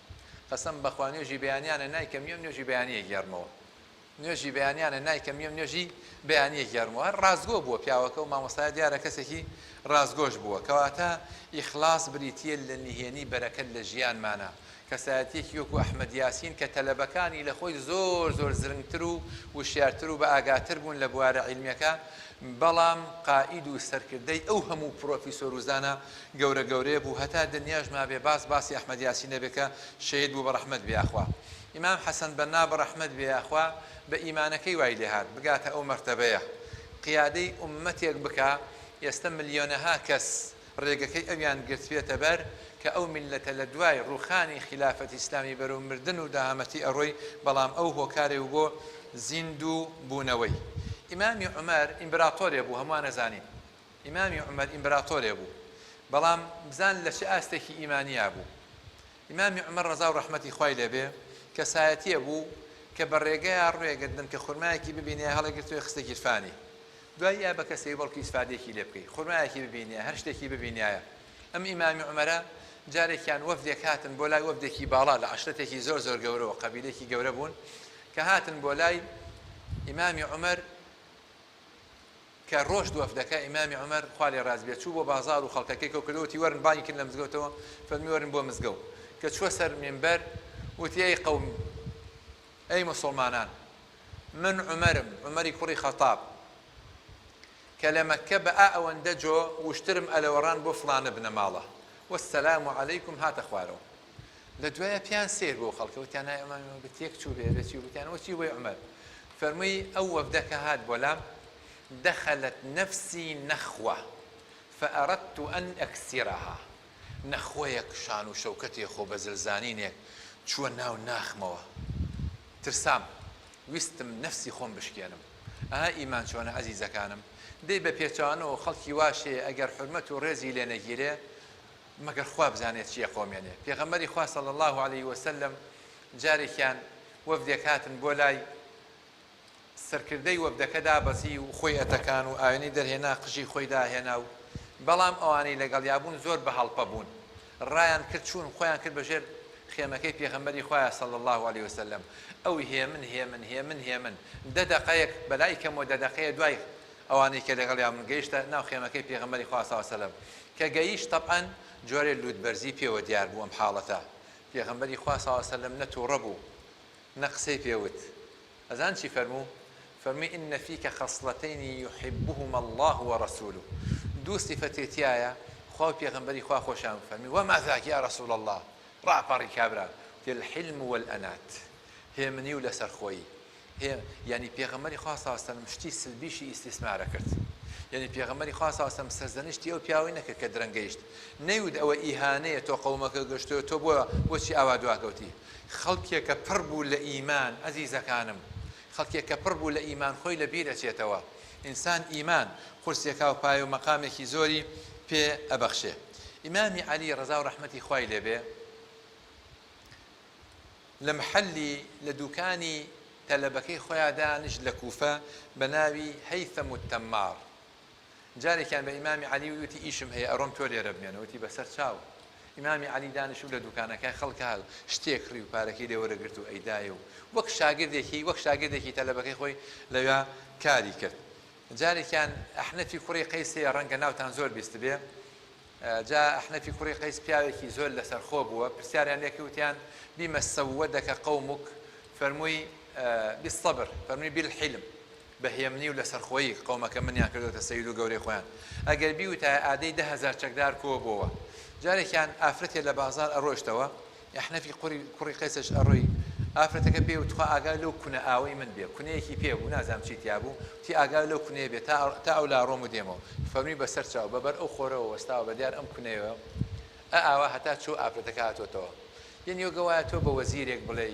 قەسەم بەخوا نوێژی بەیانیانە نایکەم یەم نوێژی بەیانیە گێڕمەوە نوێژی بەیانیانە نایکەم یەم نوێژی بەیانیە گێڕمەوە هەر ڕازگۆ بووە پیاوەکە و مامۆستای دیارە کەسێکی ڕازگۆش بووە کەواتە ئیخلاس بریتیە لە نهێنی بەرەکەت لە ژیانمانە کەسایەتێکی وەکو ئەحمەد یاسین کە تەلەبەکانی لە خۆی زۆر زۆر زرنگتر و وشیارتر و بە ئاگاتر بوون لە بوارە عیلمیەکە بەڵام قائید و سەرکردەی ئەو هەموو پرۆفیسۆر و زانە گەورە گەورەیە بوو هەتا دنیاش مابێ باسی ئەحمەد یاسین نەبێ کە شەهید بوو بە ڕەحمەت بێ ئیمام حەسەن بەنا بە ڕەحمەت بێ بە ئیمانەکەی وای لێهات بگاتە ئەو مەرتەبەیە قیادەی ئوممەتێک بکە ئێستا ملیۆنەها کەس ڕێگەکەی ئەویان گرتوێتە بەر کە ئەو میلەتە لە دوای ڕوخانی خلافەتی ئیسلامی بەرەو مردن و داهەمەتی ئەڕۆی بەڵام ئەو هۆکارێ و بۆ زیندوو بوونەوەی ئیمامی عومەر ئیمبراتۆرێ بوو هەمووان نەزانین ئیمامی عومەر ئیمبراتۆرێ بوو بەڵام بزان لە چه ئاستێکی ئیمانیا بوو ئیمامی عومەر ڕەزا و ڕەحمەتی خوای لێبێ کەسایەتیە بوو کە بە ڕێگەیە ڕوێگەدن کە خورمایەکی ببینێ هەڵەگرتوێ خستە گیرفانی دوای یا بە کەسێک بەڵکی ئیسفادێکی لێ بکەیت خورمایەکی ببینە هەر شتێکی ببینایە ئەم ئیمامی عومەرە جارێکیان وەفدێک هاتن بۆ لای وەفدێکی باڵا لە عەشرەتێکی زۆر گەورەوە قەبیلەیەکی گەورە بوون کە هاتن بۆ لای ئیمامی عومەر کە ڕۆژ وەفدەکە ئیمامی عومەر خوا لێ ڕازی بێت چوو بۆ بازاڕ و خەڵکەکەی کەوتەوەتی وەرن بانگی کرد لە مزگەوتەوە فەرمی وەرن بۆ مزگەوت کە چووە سەر مینبەر وتی ئەی قەوم ئەی موسڵمانان من عومەرم عومەری کوڕی خەتاب کە لە مەککە بە ئەوەندە جۆ وشترم ئەلەوەڕان بۆ فڵانە بنە ماڵە وەسەلام عەلەیکم هاتە خوارەوە لە دوایە پیان سێر بۆ خەڵکە وتیان نای ئەمە بتێک چوو بێ وتیانەوە چی بۆی عومەر فەرمووی ئەو وەفدەکە هات بۆ لام دخلت نفسي نخوة فأردت أن أكسرها نخويك شان وشوكتي خو بزلزانينك شو ناو ناخموا ترسام ويستم نفسي خون بشكينم إيمان شو أنا عزيزة كانم دي ببيتانو خلقي واشي أجر حرمته رزي لنجيره مگر خواب زانيت شي قوم يعني پیغمبري خوا صلى الله عليه وسلم جاري كان وفدك هاتن بولاي سەرکردەی وەفدەکە دابەزی و خۆی ئەتەکان و ئاوێنەی دەرهێنا قژی خۆی داهێنا و بەڵام ئەوانەی لەگەڵیا بوون زۆر بە هەڵپە بوون ڕایان کرد چوون خۆیان کرد بەژێر خێمەکەی پێغەمبەری خوایە صلی الله عليه وسلم ئەوی هێمن دە دەقەیەک بەلای کەمەوە دە دەقەیە دوای ئەوانەی کە لەگەڵیا بوون گەیشتە ناو خێمەکەی پێغەمبەری خوا صلی الله عليه وسلم کە گەیشت طبعاً جۆرێ لوودبەرزی پێوە دیار بوو ئەم حاڵەتە پێغەمبەری خوا صلی الله عليه وسلم نەتووڕە بوو نە قسەی پێوت ئەزان چی فەرموو فەرمی إن فيك خصلتين يحبهما الله ورسوله دو صفتيتيايا خوا پێغەمبەری خوا خۆشیان فەرمی وما ذاك يا رسول الله ڕاپەڕی کابرا الحلم والأنات هێمنی و لەسەرخۆیی يعني پێغەمبەری خوا صلی الله عليه وسلم شتی سلبیشی ئیستیسمارە کرد يعني پێغەمبەری خوا صلی الله عليه وسلم سەرزەنشتی ئەو پیاوەی نەکرد کە درەنگەیشت نەیوت ئەوە ئیهانەیە تۆ قەومەکە گەشتووە تۆ بۆچی ئاوا دواکەوتی خەڵکێکە پڕ بوو لە ئیمان عەزیزەکانم خەڵکێکە پڕ بوو لە ئیمان خۆی لە بیرەچێتەوە ئینسان ئیمان قورسێکا و پای و مەقامێکی زۆری پێ ئەبەخشێ ئیمامی عەلی ڕەزا و ڕەحمەتی خوای لێبێ لە محەلی لە دوکانی تەلەبەکەی خۆیان دانیشت لە کوفە بە ناوی هەیثەم التەمار جارێکیان بە ئیمامی عەلی وتی ئیشم هەیە ئەڕۆم تۆ لێرە بمێنە وتی بەسەر چاو ئیمامی عەلی دانیشت لە دوکانەکەی خەڵک هات شتێک کڕی و پارەکەی لێ وەرەگرت و ئەیدایە و وەک شاگردێکی تەلەبەکەی خۆی لەوێ کاری کرد جارێکیان ئەحنەفی کوڕی قەیسەیە ڕەنگە ناوتان زۆر بیست بێ جا ئەحنەفی کوڕی قەیس پیاوێکی زۆر لەسەرخۆ بووە پرسیاریان لێ وتیان بیمە سەوەدەکە قەومک فەرمووی بالصبر فەرمووی بالحلم بەهێمنی و لەسەرخۆیی قەومەکە منیان کردوتە سەید و گەورەی خۆیان ئەگەر بیوتە ئادەی 10,000 چەکدار کۆ بووە جارێکیان ئافرەتێ لە بازار ئەڕۆشتەوە ئەحنەفی کوڕی قەیسەش ئەڕۆی ئافرەتەکە پێ وتخوا ئاگای لەو کونە ئاوەی من بێ کونەیەکی پێ بوو نازانم چی تیا بوو تی ئاگای لەو کونەیە بێ تا ئەو لا ڕۆم و دێمەوە فەرمی بەسەر چاو بەبەر ئەو خۆرەوە وەستاوە بەدیار ئەم کونەیەوە ئاوا هەتا چوو ئافرەتەکە هاتۆتەوە یعنی وەگەوایە تۆ بە وەزیرێک بڵێ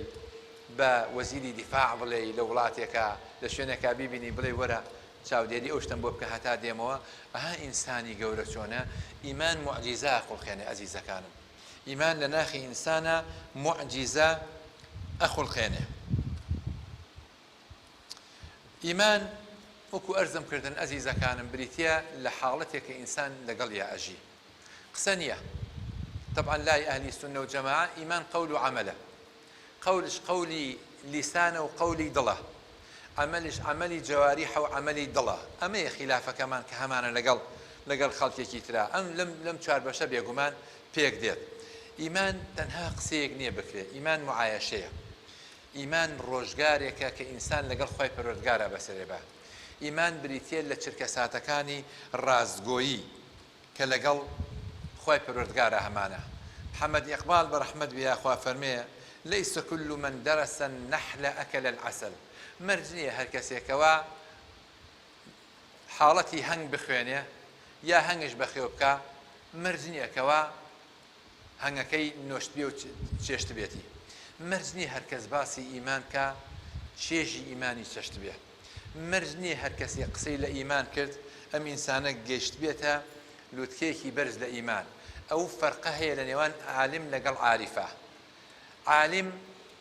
بە وەزیری دیفاع بڵێ لە وڵاتێکە لە شوێنێکا بیبینی بڵێ وەرە چاودێری ئەو شتم بۆ بکە هەتا دێمەوە ئەها ئینسانی گەورە چۆنە ئیمان موعجیزە ئەخوڵخێنێ عەزیزەکانم ئیمان لە ناخی ئینسانە موعجیزە ئەخوڵخێنێ ئیمان وەکو ئەرزم کردن عەزیزەکانم بریتە لە حاڵەتێکە ئینسان لەگەڵ یا ئەژی قسە نییە طبعا لای ئەهلی سونە و جەماعە ئیمان قەول و عەمەلە قەولش قەولی لیسانە و قەولی دڵە عملش عملی جواریح و عملی دڵە ئەمەیە خلافەکەمان کە هەمانە لەگەڵ خەڵکێکی ترا ئەم لەم چوار بەشە بێگومان پێک دێت ئیمان تەنها قسەیەک نییە بکرێ ئیمان معایەشەیە ئیمان ڕۆژگارێکە کە ئینسان لەگەڵ خۆی پەروەردگارە بەسەرێ بە ئیمان بریتە لە چرکە ساتەکانی ڕازگۆیی کە لەگەڵ خۆی پەروەردگارە هەمانە محەممەد ئیقبال بە ڕەحمەت بیا خوا فەرمێ ليس كل من درس النحل أكل العسل مرجنية هر کەسێکەوە حاڵەتی هەنگ بخوێنێ یا هەنگش بەخێو بکە مرجنیە کەوە هەنگەکەی نۆشتبێ و چێشت بێتی مرجنی هەر کەس باسی ئیمان کە چێژی ئیمانی چەشت بێ مرجنی هەر کەسی قسەی لە ئیمان کرد ئەم ئینسانە گەشت بێتە لوتکەیەکی بەرز لە ئیمان ئەو فەرقە هەیە لە نێوان عالم لەگەڵ عارفە عالم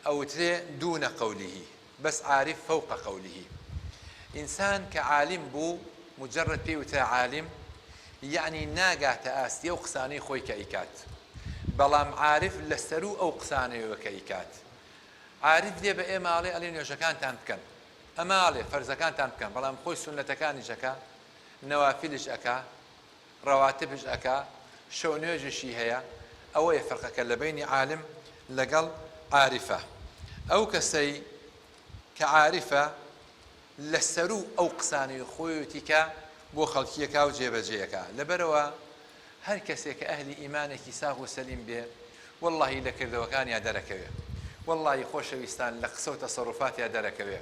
ئەوترێ دوونە قەولیه بەس عارف فوق قەولیه ئینسان کە عالم بوو مجرد پێوتە عالم یعنی ناگاتە ئاستی ئەو قسانەی خۆی کە ئیکات بەڵام عارف لەسەر و ئەو قسانەیەوە کە ئیکات عارف دێ بە ئێماڵێ ئەڵێ نوێژەکانتان بکەن ئەماڵێ فەرزەکانتان بکەن بەڵام خۆی سونەتەکانیش ئەکا نەوافیلش ئەکا ڕەواتبش ئەکا شەو نوێژشی هەیە ئەوەیە فەرقەکە لە بینی عالم لەگەڵ عارفە ئەو کەسەی کە عارفە لەسەر و ئەو قسانەی خۆیەتیکە بۆ خەڵکیەکە و جێبەجێیەکە لەبەرەوە هەر کەسێک کە ئەهلی ئیمانێکی ساغ و سەلیم بێ وەڵڵاهی لە کردەوەکانیا دەرەکەوێ وەڵڵاهی خۆشەویستان لە قسە و تەسەڕوفاتیا دەرەکەوێ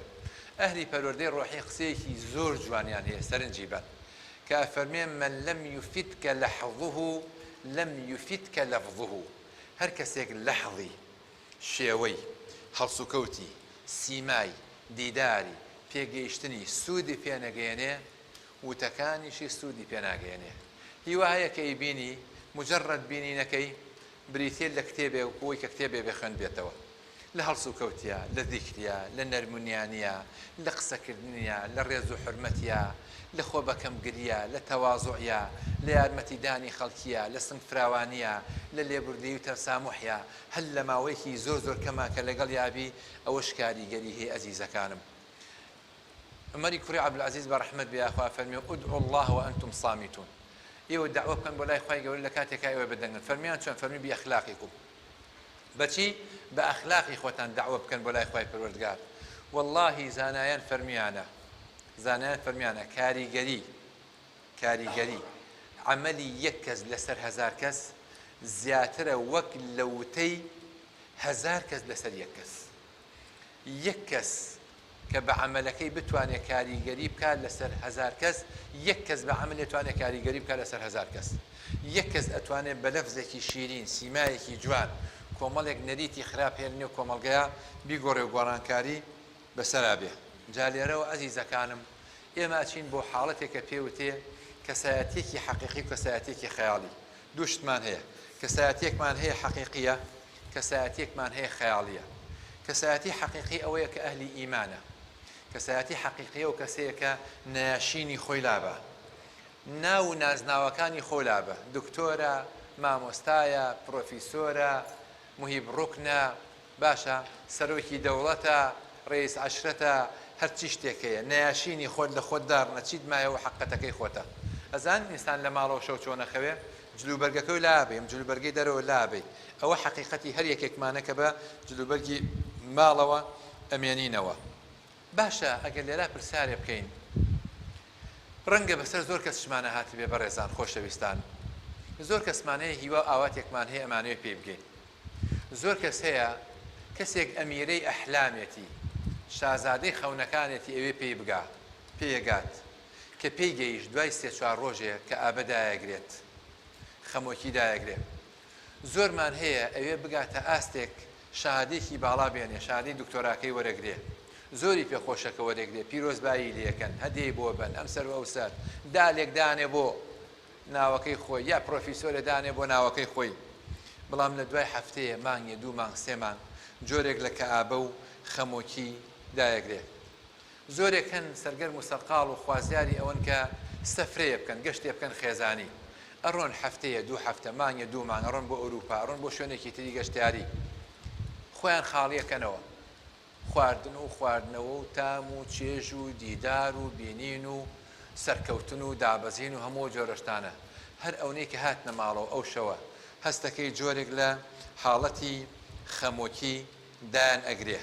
ئەهلی پەروەردەی ڕۆحی قسەیەکی زۆر جوانیان هەیە سەرنجی بن کە ئەفەرمێن من لەم یوفیدکە لەحظه لەم یوفیدکە لەفظه هەر کەسێک لەحظی شێوەی هەڵسوکەوتی سیمای دیداری پێگەیشتنی سوودی پێنەگەێنێ وتەکانیشی سوودی پێناگەێنێ هیوا هەیە کە ئیبینی مجرد بینینەکەی بریتێ لە کتێبێ و بۆی کە کتێبێ بێخوێن بێتەوە لە هەڵسوکەوتیە لە دیکریە لە نەرمونیانیە لە قسەکردنیە لە ڕێز و حرمەتیە لە خۆ بەکەمگریە لە تەواضوعە لە یارمەتیدانی خەڵکیە لە سنگفراوانیە لە لێبوردی و تەسامحە هەل لە ماوەیەکی زۆر زۆر کەما کە لەگەڵ یابی ئەوەش کاریگەری هەیە ئەزیزەکانم عمەری کوڕی عەبدولعەزیز بە ڕەحمەت بێ ئاخوا فەرمێ ئودعوا الله وأنتم صامتون ئێوە داوا بکەن بۆ لای خوای گەورە لە کاتێکا ئێوە بەدەنگن فەرمیان چۆن فەرمی بئەخلاقیکم بەچی بە ئەخلاقی خۆتان داوا بکەن بۆ لای خوای پەروەردگار واللهی زانایان فەرمیانە کاریگەری عەمەلی یەک کەس لەسەر هەزار کەس زیاترە وەک لەوتەی هەزار کەس لەسەر یەک کەس کە بە عەمەلەکەی بتوانێت کاریگەری بکات لەسەر هەزار کەس یەک کەس بە عەمەل دەتوانێت کاریگەری بکات لەسەر هەزار کەس یەک کەس ئەتوانێت بە لەفزێکی شیرین سیمایەکی جوان کۆمەڵێک نەریتی خراپ هێنێ و کۆمەڵگەیە بیگۆڕێ و گۆڕانکاری بەسەرا بێ جا لێرەوە ئەزیزەکانم ئێمە ئەچین بۆ حاڵەتێکە پێوتێ کەسایەتێکی حەقیقی و کەسایەتێکی خەیاڵی دوو شتمان هەیە کەسایەتێکمان هەیە حەقیقیە کەسایەتێکمان هەیە خەیاڵیە کەسایەتی حەقیقی ئەوەیە کە ئەهلی ئیمانە کەسایەتی حەقیقیە و کەسەیە کە نایاشینی خۆی لابە ناو و نازناوەکانی خۆ لابە دکتۆرە مامۆستایە پرۆفیسۆرە موهیب ڕوکنە باشە سەرۆکی دەوڵەتە ڕێیس عەشرەتە هەرچی شتێکەیە نایاشینی خۆت لە خۆت داڕنە چیت مایەوە حەقەتەکەی خۆتە ئەزان ئینسان لە ماڵەوە شەو چۆنەخەوێ جلوبەرگەکەی لابێ جلوبەرگەی دەرەوە لابێ ئەوە حەقیقەتی هەر یەکێکمانە کە بە جلوبەرگی ماڵەوە ئەمێنینەوە باشە ئەگەر لێرا پرسیارێ بکەین ڕەنگە بەسەر زۆر کەس شمانە هاتی بێ بەڕێزان خۆشەویستان زۆر کەسمانەیە هیوا ئاواتێکمان هەیە ئەمانەوێ پێ بگەین زۆر کەس هەیە کەسێک ئەمیرەی ئەحلامێتی شازادەی خەونەکانێتی ئەوێ پێی بگا پێیەگات کە پێی گەیشت دوای سێ چوار ڕۆژێ کە ئابە دایەگرێت خەمۆکی دایەگرێت زۆرمان هەیە ئەوێ بگاتە ئاستێک شادێکی باڵا بێنێ شادەی دکتۆراکەی وەرەگرێ زۆری پێخۆشەکە وەرەگرێ پیرۆزبایی لێکەن هەدیەی بۆ بن ئەم سەر ئەو سەر دالێک دانێ بۆ ناوەکەی خۆی یا پرۆفیسۆرە دانێ بۆ ناوەکەی خۆی بەڵام لە دوای هەفتەیە مانگێ دوو مانگ سێ مانگ جۆرێک لە کەئابە و خەمۆکی دایەگرێ زۆرێک هەن سەرگەرم و سەرقاڵ و خوازیاری ئەوەن کە سەفرەیە بکەن گەشتێ بکەن خێزانی ئەڕۆن هەفتەیە دوو هەفتە مانگێ دوو مانگ ئەڕۆن بۆ ئەوروپا ئەڕۆن بۆ شوێنێکی تری گەشتیاری خۆیان خاڵیەکەنەوە خواردن و خواردنەوە و تام و چێژ و دیدار و بینین و سەرکەوتن و دابەزین و هەموو جۆرەشتانە هەر ئەوەی کە هاتنە ماڵەوە ئەو شەوە هەستەکەی جۆرێک لە حاڵەتی خەمۆکی دایان ئەگرێ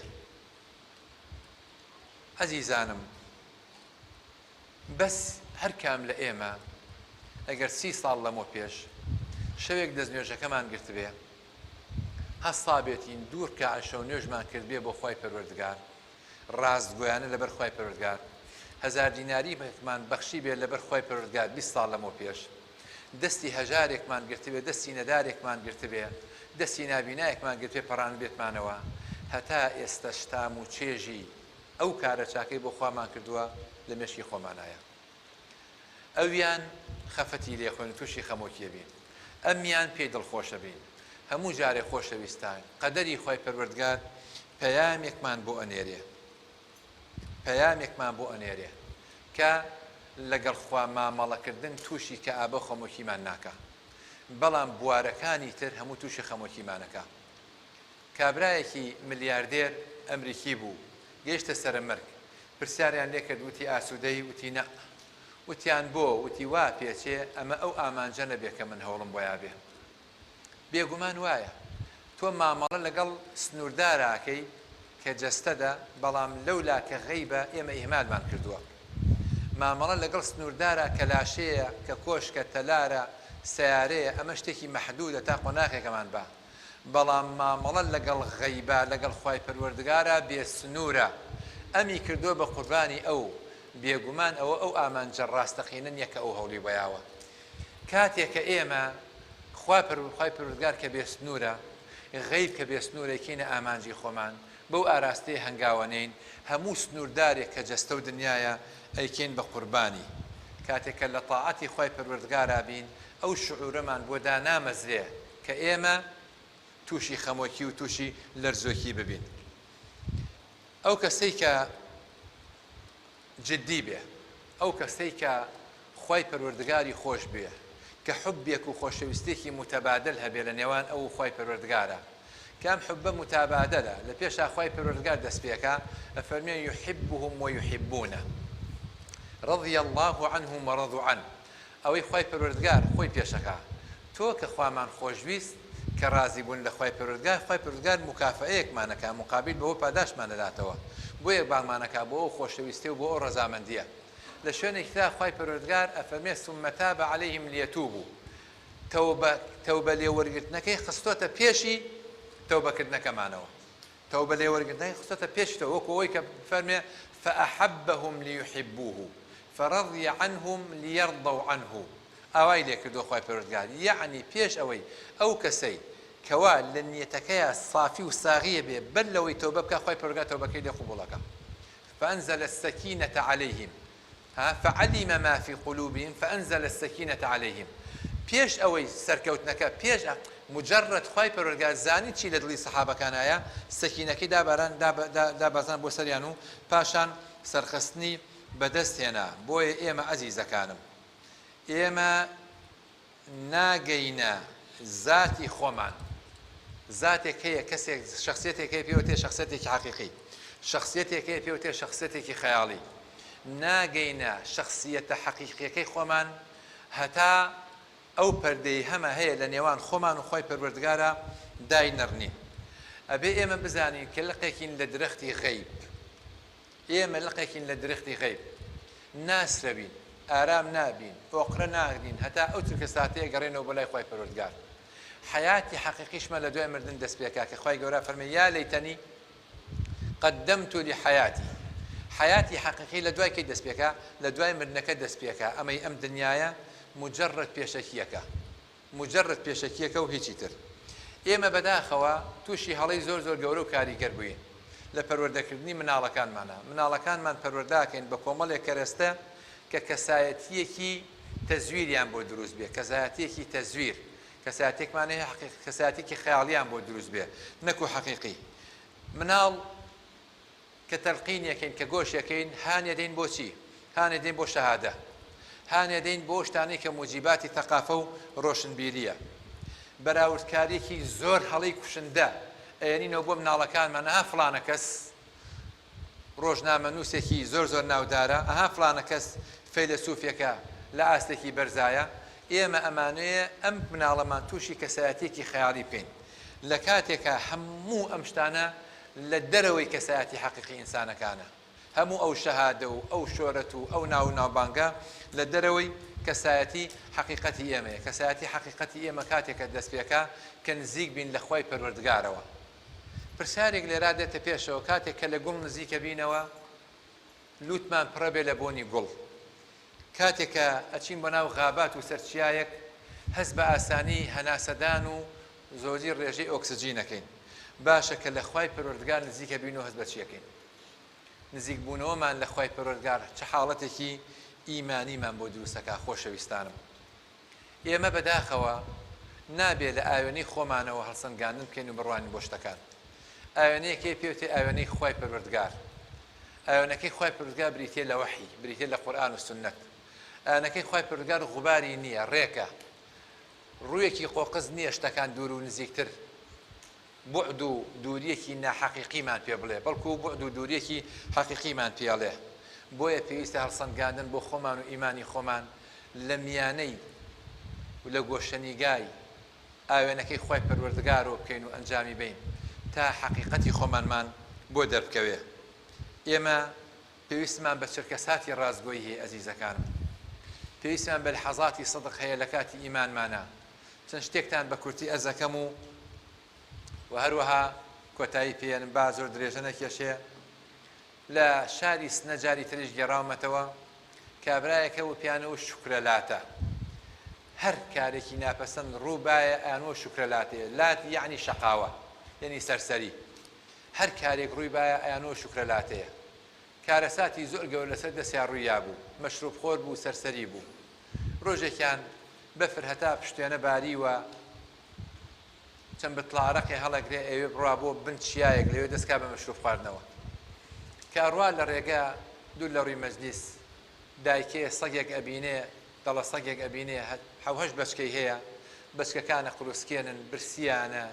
ئەزیزانم بەس هەر کام لە ئێمە ئەگەر 30 ساڵ لەمە پێش شەوێک دەستنوێژەکەمان گرت بێ هەستا بێتین دوور کە عەشە و نوێژمان کرد بێ بۆ خوای پەروەردگار ڕاستگۆیانە لەبەر خوای پەروەردگار 1000 دیناری بەمان بەخشی بێ لەبەر خوای پەروەردگار 20 ساڵ لەمە پێش دەستی هەژارێکمان گرت بێ دەستی نەدارێکمان گرت بێ دەستی نابینایەکمان گرت بێ پەڕان بێتمانەوە هەتا ئێستا شتام و چێژی ئەو کارە چاکەی بۆ خوامان کردووە لە مێشکی خۆمانایە ئەویان خەفەتی لێخۆن تووشی خەمۆکیە بین ئەمیان پێی دڵخۆشە بین هەموو جارێ خۆشەویستان قەدەری خوای پەروەردگار پەیامێکمان بۆ ئەنێرێ کە لەگەڵ خوا مامەڵەکردن تووشی کە ئابە خەمۆکیمان ناکە بەڵام بوارەکانی تر هەموو تووشی خەمۆکیمانەکە. کابرایەکی ملیاردێر ئەمریکی بوو گەیشتە سەرمەرگ پرسیاریان لێ کرد وتی ئاسوودەی وتی نە وتیان بۆ وتی وا پێچێ ئەمە ئەو ئامانجە نەبێ کە من هەوڵم بۆیا بێ بێگومان وایە تۆ مامەڵە لەگەڵ سنوورداراکەی کە جەستەدا بەڵام لەولا کە غەیبە ئێمە ئیهمالمان کردووە مامەڵە لەگەڵ سنووردارە کە لاشەیە کە کۆشکە تەلارە سیارەیە ئەمە شتێکی مەحدودە تا قۆناغێکەمان بە بەڵام مامەڵە لەگەڵ غەیبە لەگەڵ خوای پەروەردگارە بێ سنوورە ئەمی کردووە بە قوربانی ئەو بێگومان ئەوە ئەو ئامانجە ڕاستەقینن یەکە ئەو هەوڵی بەیاوە کاتێک کە ئێمە خوای پەروەردگار کە بێ سنوورە غەیب کە بێ سنوورێکینە ئامانجی خۆمان بەو ئاراستەی هەنگاوەنین هەموو سنووردارێک کە جەستە و دنیاە ئەیکەین بە قوربانی کاتێک کە لە تاعەتی خوای پەروەردگارا بین ئەو شعورەمان بۆ دانامەزرێ کە ئێمە تووشی خەمۆکی و تووشی لەرزۆکی ببین ئەو کەسەی کە جددی بێ ئەو کەسەی کە خوای پەروەردگاری خۆش بێ کە حوبێک و خۆشەویستێکی متەبادل هەبێ لە نێوان ئەو خوای پەروەردگارە کام حبە متابادلە لە پێشا خوای پەروەردگار دەست پێکا ئەفەرمێ یحبهم ویحبونه رضي الله عنهم ورضوا عنه ئەوەی خوای پەروەردگار خۆی پێشەکە تۆ کە خوامان خۆشویست کە ڕازی بوون لە خوای پەروەردگار مکافەیەکمانەکە مقابل بەوە پاداشمان دەداتەوە بۆ یەک باڵمانەکە بۆ ئەو خۆشەویستی و بۆ ئەو ڕەزامەندیە لە شوێنێکی تا خوای پەروەردگار ئەفەرمێ ثم تاب عليهم ليتوبوا تەوبە لێوەرگرتنەکەی خستۆتە پێشی تەوبەکردنەکەمانەوە تەوبە لێوەرگرتنەکەی خستۆتە پێشتەوە وەکو ئەوەی کە فەرمێ فأحبهم ليحبوه فرضي عنهم ليرضوا عنه ئاوای لێ کردووە خوای پەروەردگار یعنی پێش ئەوەی ئەو کەسەی کەوا لە نیەتەکەیە صافی و ساغیە بێ بەر لەوەی تەوبە بکە خوای پەروەردگار تەوبەکەی لێ قبوڵەکە فأنزل السكينة عليهم فعلم ما في قلوبهم فأنزل السكينة عليهم پێش ئەوەی سەرکەوتنەکە پێش مجرد خوای پەروەردگار زانی چی لە دڵی سەحابەکانایە سەکینەکەی دابازان بۆ سەریان و پاشان سەرخستنی بەدەست هێنا بۆیە ئێمە عەزیزەکانم ئێمە ناگەینە ذاتی خۆمان ذاتێک هەیە کەسێک شخصیتێک هەیە پێوتێ شخصیتێکی حەقیقی شخصیتێک هەیە پێوتێ شخصیتێکی خەیاڵی ناگەینە شخصیەتە حەقیقیەکەی خۆمان هەتا ئەو پەردەی هەمە هەیە لە نێوان خۆمان و خۆی پەروەردگارە داینەڕنین ئەبێ ئێمە بزانین کە لقێکین لە درەختی غەیب ئێمە لقێکین لە درەختی غەیب ناسرەبین ئارام نابین ئۆقرە ناگرین هەتا ئەو چونکە ساتەیە گەڕێنەوە بەلای خۆی پەروەردگار حیاتی حەقیقیشمە لە دوای مردن دەست پێکا کە خوای گەورە فەرمێ یا لەیتەنی قدمت لحیاتی حیاتی حەقیقی لە دوای کەی دەست پێکا لە دوای مردنەکە دەست پێکا ئەمەی ئەم دنیاە مجرد پێشەکیەکە و هیچی تر ئێمە بەداخەوە تووشی هەڵەی زۆر گەورە و کاریگەر بووین لە پەروەردەکردنی مناڵەکانمان پەروەرداکەین بە کۆمەڵێک کەرەستە کە کەسایەتیەکی تەزویریان بۆ دروست بێ کەسایەتیەکی تەزویر کەسایەتێکمان هەیە کەسایەتێکی خەیاڵیان بۆ دروست بێ نەکو حەقیقی مناڵ کە تەلقینیەکەین کە گۆشیەکەین هانێ دەین بۆ چی هانێ دەین بۆ شەهادە هانێ دەین بۆ شتانەی کە موجیباتی تەقافە و ڕۆشنبیریە بەراوردکاریەکی زۆر هەڵەی کوشندە ئەیەنینەوە بۆ مناڵەکانمان ئەها فڵانە کەس ڕۆژنامە نووسێکی زۆر ناودارە ئەها فڵانە کەس فەیلسوفێکە لە ئاستێکی بەرزایە ئێمە ئەمانەیە ئەم مناڵەمان تووشی کەسایەتێکی خەیاڵی بکەین لە کاتێکە هەموو ئەم شتانە لە دەرەوەی کەسایەتی حەقیقی ئینسانەکانە هەموو ئەو شەهادە و ئەو شۆرەت و ئەو ناوبانگە لە دەرەوەی کەسایەتی حەقیقەتی ئێمەیە کەسایەتی حەقیقەتی ئێمە کاتێکە دەست پێکا کە نزیک بین لە خوای پەروەردگارەوە پرسیارێک لێرا دێتە پێشەوە کاتێک کە لە گوڵ نزیکە بینەوە لوتمان پڕە بێ لە بۆنی گوڵ کاتێکە ئەچین بۆ ناو غابات و سەرچیایەک هەست بە ئاسانی هەناسەدان و زۆری ڕێژەی ئۆکسجینەکەین باشە کە لە خوای پەروەردگار نزیکە بین و هەست بە چیەکەین نزیک بوونەوەمان لە خوای پەروەردگار چه حاڵەتێکی ئیمانیمان بۆ دروستەکە خۆشەویستانم ئێمە بەداخەوە نابێت لە ئاوێنەی خۆمانەوە هەڵسەنگاندن بکەین و بڕوانین بۆ شتەکان ئاوێنەیەکەی پێوتێ ئاوێنەی خوای پەروەردگار ئاوێنەکەی خوای پەروەردگار بریتێ لە وەحی بریتێ لە قورئان و سنەت ئاەنەکەی خوای پەروەردگار غوباری نییە، ڕێکە، ڕوویەکی قۆقز نییە شتەکان دوور و نزیکتر، بوعد و دووریەکی ناحەقیقیمان پێ بڵێ، بەڵکو بوعد و دووریەکی حەقیقیمان پێڵێ. بۆیە پێویستە هەڵسەنگاندن بۆ خۆمان و ئیمانی خۆمان لە میانەی و لە گۆشەنیگای ئاوێنەکەی خوای پەروەردگارەوە بکەین و ئەنجامی بین تا حەقیقەتی خۆمانمان بۆ دەربکەوێ. ئێمە پێویستمان بە چرکەساتی ڕازگۆیی هەیە ئەزیزەکانم، پێویستمان بە لەحەزاتی سەدق هەیە لە کاتی ئیمانمانە. چەند شتێکتان بە کورتی ئەرزەکەم و هەروەها کۆتایی پێێنم با زۆر درێژە نەکێشێ. لە شاری سنەجاری تریش گەڕاومەتەوە کابرایەکە و پیانەوە شوکرەلاتە، هەر کارێکی ناپەسەند ڕووبایە ئەیانەوە شوکرەلاتەیە، لات یعنی شەقاوە، یعنی سەرسەری، هەر کارێک ڕووی بایە ئەیانەوە شوکرەلاتەیە. کارەساتی زۆر گەور لەسەر دەستیان ڕوویا بوو، مەشروب خۆر بوو، سەرسەری بوو. ڕۆژێکیان بەفر هەتا پشتێنە باریوە چەند بتڵارەقی هەڵەگرێ ئەوێ بڕوا بۆ بن چیایەک لەوێ دەستکا بە مەشروب خواردنەوە. کاڕوا لە ڕێگە دوور لە ڕووی مەجلیس دایکێ سەگێک ئەبینێ، دەڵە سەگێک ئەبینێ حەوهەشت بەچکەی هەیە، بەچکەکانە قورسکێنن، برسیانە،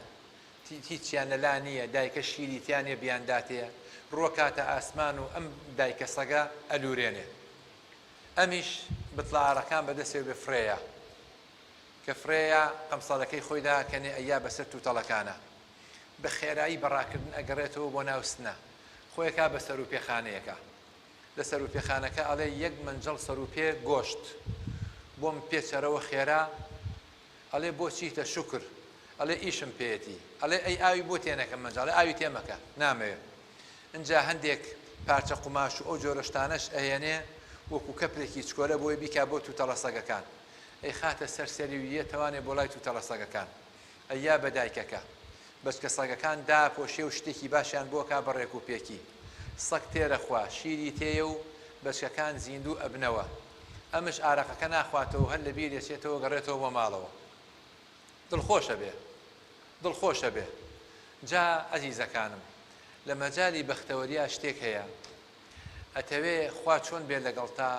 هیچیان لەلا نییە، دایکە شیری تیانێ بیانداتەیە، ڕۆکاتە ئاسمان و ئەم دایکە سەگە ئەلوورێنێ. ئەمیش بتڵارەکان بەدەستێ بێ فرەیە، کە فرەیە قەمسەڵەکەی خۆیدا کەنێ ئەیا بەسەر تووتەڵەکانە، بە خێرایی بەڕاکردن ئەگەڕێتەوە بۆ ناوستنە، خۆیەکا بە سەروپێخانەیەەکە. لە سەروپێخانەکە ئەڵێ یەک منجەڵ سەروپێ گۆشت بۆم پێچەرەوە خێرا، ئەڵێ بۆ چیتە شکر، ئەڵێ ئیشم پێێتی، ئەڵێ ئەی ئاوی بۆ تێنەکەم منجەڵێ ئاوی تێمەکە نامەوێت. اینجا هەندێک پارچە قوماش و ئەو جۆرەشتانەش ئەهێنێ وەکو کەپێکی چکۆرە بۆی بیکا بۆ تووتەڵە سەگەکان، ئەی خاتە سەرسەری و یەتەوانێ بۆ لای تووتەڵە سەگەکان، ئەیا بە دایکەکە بەچکە سەگەکان داپۆشێ و شتێکی باشیان بۆکا بە ڕێک و پێکی، سەگ تێرە خوا شیری تێیە و بەچکەکان زیندوو ئەبنەوە، ئەمش ئارەقەکە ناخواتەوە هەر لە بیر دێچێتەوە گەڕێتەوە بۆ ماڵەوە. دڵخۆشە بێ، دڵخۆشە بێ. جا ئەزیزەکانم لە مەجای بەختەوەریە شتێک هەیە، ئەتەوێ خوا چۆن بێ لەگەڵ تا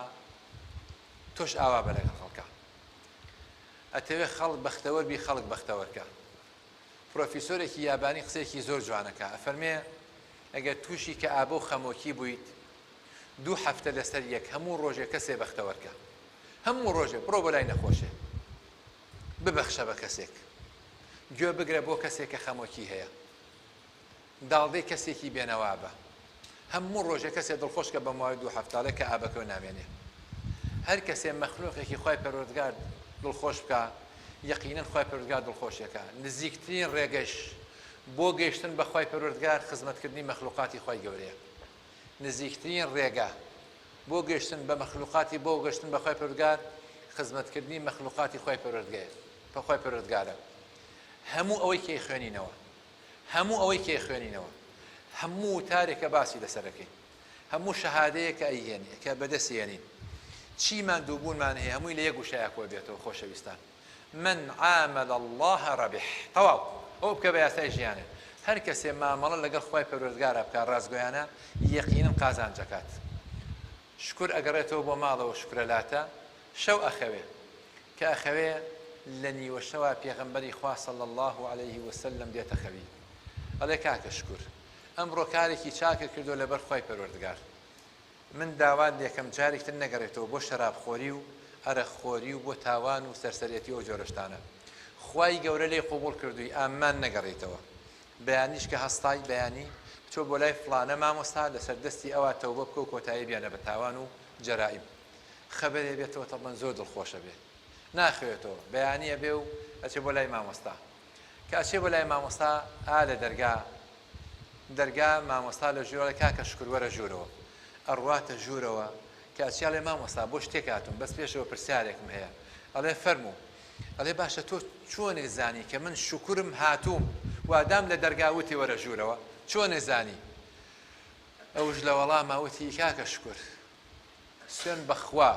تۆش ئاوا بە لەگەڵ خەڵکە، ئەتەوێ خەڵک بەختەوەربی خەڵک بەختەوەرکە. پرۆفیسۆرێکی یابانی قسێکی زۆر جوانەکە، ئەفەرمێ ئەگەر تووشی کە ئابە و خەمۆکی بوویت 2 هەفتە لەسەر یەک هەموو ڕۆژێک کەسێ بەختەوەرکە، هەموو ڕۆژێک بڕۆ بۆ لای نەخۆشێ ببەخشە بە کەسێک، گوێ بگرە بۆ کەسێک کە خەمۆکی هەیە، داڵدەی کەسێکی بێنەوا بە، هەموو ڕۆژێک کەسێ دڵخۆش کە بە ماوەی 2 هەفتاڵێک کە ئابەکە نامێنێ. هەر کەسێ مەخلوقێکی خوای پەروەردگار دڵخۆش بکە، یەقینەن خوای پەروەردگار دڵخۆشیەکە. نزیکترین ڕێگەش بۆ گەیشتن بە خوای پەروەردگار خزمەتکردنی مەخلوقاتی خوای گەورەیە. نزیکترین ڕێگە بۆ گەیشتن بە مەخلوقاتی بۆ گەشتن بە خوای پەروەردگار خزمەتکردنی مەخلوقاتی خوای پەروەردگارە. هەموو ئەوەی کێ خوێنینەوە، هەموو ئەوەی کێ خوێنینەوە، هەموو تارێکە باسی لەسەرەکەی، هەموو شەهادەیەکە ئەیهێنی کە بەدەستێنین، چیمان دووبوونمان هەیە هەمووی لە یەک وشایە کۆ بێتەوە. خۆشەویستان، من عامل الله ربح، تەواو ئەو بکە بە یاسای ژیانێ. هەر کەسێ مامەڵە لەگەڵ خوای پەروەردگارە بکە ڕازگۆیانە یەقینەن قازانجەکات. شکر ئەگەڕێتەوە بۆ ماڵەوە شکرەلاتە، شەو ئەخەوێ کە ئەخەوێ لە نیوە شەوە پێغەمبەری خوا صلی الله عليه وسلم دێتە خەوی، ئەڵێ کاکە شکر ئەمڕۆ کارێکی چاکە کردو لەبەر خوای پەروەردگار، من داوات لێکەم جارێکتر نەگەڕێتەوە بۆ شەرابخۆری و ئەرەخۆری و بۆ تاوان و سەرسەرەتی ئەو جۆرەشتانە. خوای گەورە لێی قبوڵ کردووی ئامان نەگەڕێتەوە. بەیانیش کە هەستای بەیانی بچۆ بۆ لای فڵانە مامۆستا لەسەر دەستی ئەوە تەوبە بکە و کۆتایی بیانە بە تاوان و جەرائیم، خەبەرێ بێتەوە تەڵمەن زۆر دڵخۆشە بێ، ناخوێتەوە بەیانیە بێ و ئەچێ بۆ لای مامۆستا. کە ئەچێ بۆ لای مامۆستا لە دەرگا مامۆستا لە ژوورە کاکە شکر وەرە ژوورەوە، ئەڕواتە ژوورەوە کە ئەچیا لێ مامۆستا بۆ شتێک هاتووم بەس پێشەوە پرسیارێکم هەیە. ئەڵێ فەرموو، ئەڵێ باشە تۆ چۆنێ زانی کە من شکرم هاتووم وادام لە دەرگاوتی وەرە ژوورەوە، چۆنێ زانی؟ ئەوش لە وەڵام ئەوتی کاکە شکر سوێن بەخوا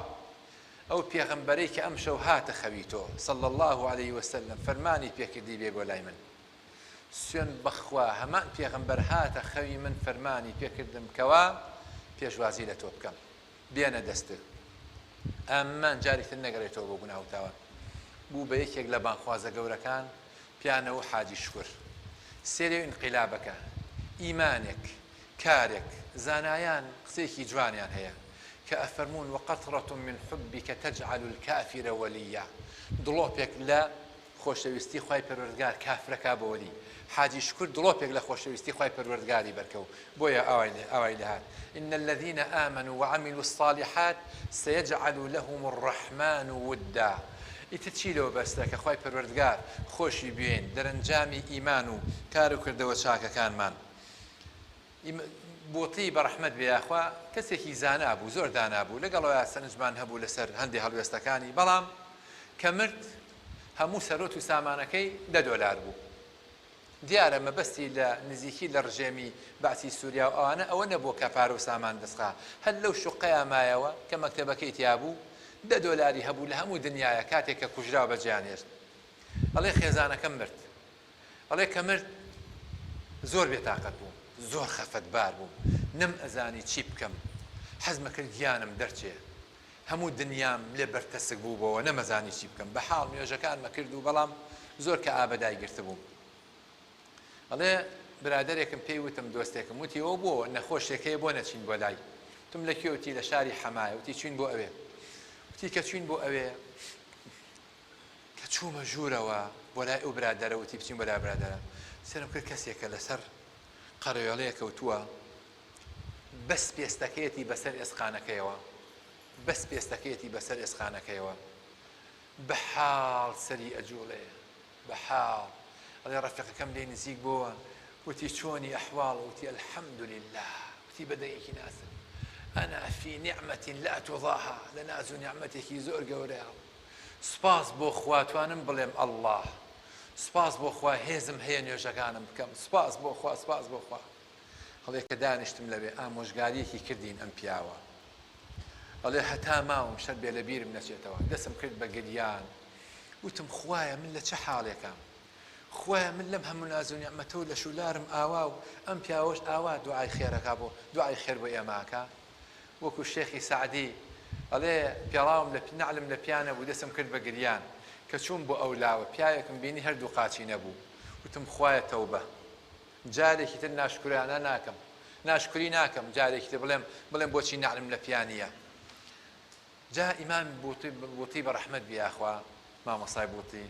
ئەو پێغەمبەرەی کە ئەم شەو هاتە خەوی تۆ صلی الله عليه وسلم فەرمانی پێکردی بێ بۆ لای من، سوێن بەخوا هەمان پێغەمبەر هاتە خەوی من فەرمانی پێکردم کەوا پێشوازی لە تۆ بکەم، بێنە دەستت ئەممان جارێکتر نەگەڕێتەوە بۆ گوناه و تاوان. بوو بە یەکێک لە بانخوازە گەورەکان پیانەوە حاجی شکر. سێرێ ئینقیلابەکە، ئیمانێک، کارێک، زانایان قسەیەکی جوانیان هەیە کە ئەفەرمون وقەطرة من حبك تجعل الكافر وليا. دڵۆپێک لە خۆشەویستی خوای پەروەردگار کافرەکە بە وەلی. حاجی شکر دڵۆپێک لە خۆشەویستی خوای پەروەردگاری بەرکەو. بۆیە ئاوای لەهات إن الذين آمنوا وعملوا الصالحات سيجعل لهم الرحمن ودا. ئیتر چی لەوە بەستە کە خوای پەروەردگار خۆشی بوێن دەرەنجامی ئیمان و کار و کردەوە چاکەکانمان. بۆتی بەڕەحمەت بێیاخوا کەسێکی زانا بوو، زۆر دانا بوو، لەگەڵەوە سەرنجمان هەبوو لەسەر هەندێک هەڵوێستەکانی، بەڵام کە مرد هەموو سەرۆت و سامانەکەی $10 بوو. دیارە مەبەستی لە نزیکی لە ڕژێمی باسی سووریا و ئەوانە ئەوە نەبوو کە پارە و سامان دەستخا، هەر لەو شوقەیە مایەوە کە مەکتەبەکەی تیا بوو $10 هەبوو لە هەموو دنیاە کاتێک کە کوژراوە بەجیانێشت. ئەڵێ خێزانەکەم مرد، ئەڵێ کە مرد زۆر بێتاقەت بوو، زۆر خەفەتبار بوو، نەم ئەزانی چی بکەم، حەزمە کرد گیانم دەرچێ، هەموو دنیام لێ بەرتەسک بوو بۆەوە نەمەزانی چی بکەم، بە حاڵ نوێژەکانمە کرد و بەڵام زۆر کە ئابەدای گرتە بووم. ئەڵێ برادێکم پێی وتم دۆستێکم وتی ئەو بۆ نەخۆشێکەیە بۆ نەچین بۆ لای تم لەکوێ وتی لە شاری حەمایە وتی چوین بۆ ئەوێ وتی کە چوین بۆ ئەوێ کە چوومە ژوورەوە بۆ لای ئەو برادەرە وتی بچین بۆ لای برادەرە سێرم کرد کەسێکە لەسەر قەرەوێڵەیە کەوتووە بەس پێستەکەیەتی بەسەر ئێسقانەکەیەوە بەس پێستەکەیەتی بەسەر ئێسقانەکەیەوە بە حاڵ سەری ئەجوڵێ بە حاڵ. ئەڵێ ڕەفیقەکەم لێ نزیک بووە وتی چۆنی ئەحواڵ وتی الحەمدولله وتی بەدەیەکی نازم ئەنا فی نعمة لا تضاها لە ناز و نیعمەتێکی زۆر گەورەیە سپاس بۆ خوا توانم بڵێم ئەڵڵاه سپاس بۆ خوا هێزم هەیە نوێژەکانم بکەم سپاس بۆ خوا سپاس بۆ خوا. هەڵێ کە دانیشتم لەوێ ئامۆژگاریەکی کردین ئەم پیاوە ئەڵێ هەتا ماوم شەر بێ لە بیرم نەچێتەوە دەستم کرد بە گریان وتم خوایە من لە چه حاڵێکم خوایە من لەم هەموو ناز و نیعمەتەوە لە شولارم ئاوا و ئەم پیاوەش ئاوا دوعای خێرەکە بۆ دوعای خێر بۆ ئێماکە وەکو شێخی سعدی ئەڵێ پێڵاوم لە نەعلم لە پیانە بوو دەستم کرد بە گریان کە چوون بۆ ئەو لاوە پیاوێکم بینی هەردوو قاچی نەبوو وتم خوایە تەوبە جارێکی تر ناشکریانە ناکەم ناشکری ناکەم جارێکی تر بڵێم بۆچی نەعلم لە پیانیە. جا ئیمام بووتی بەڕەحمەت بیاخوا مامۆسای بووتی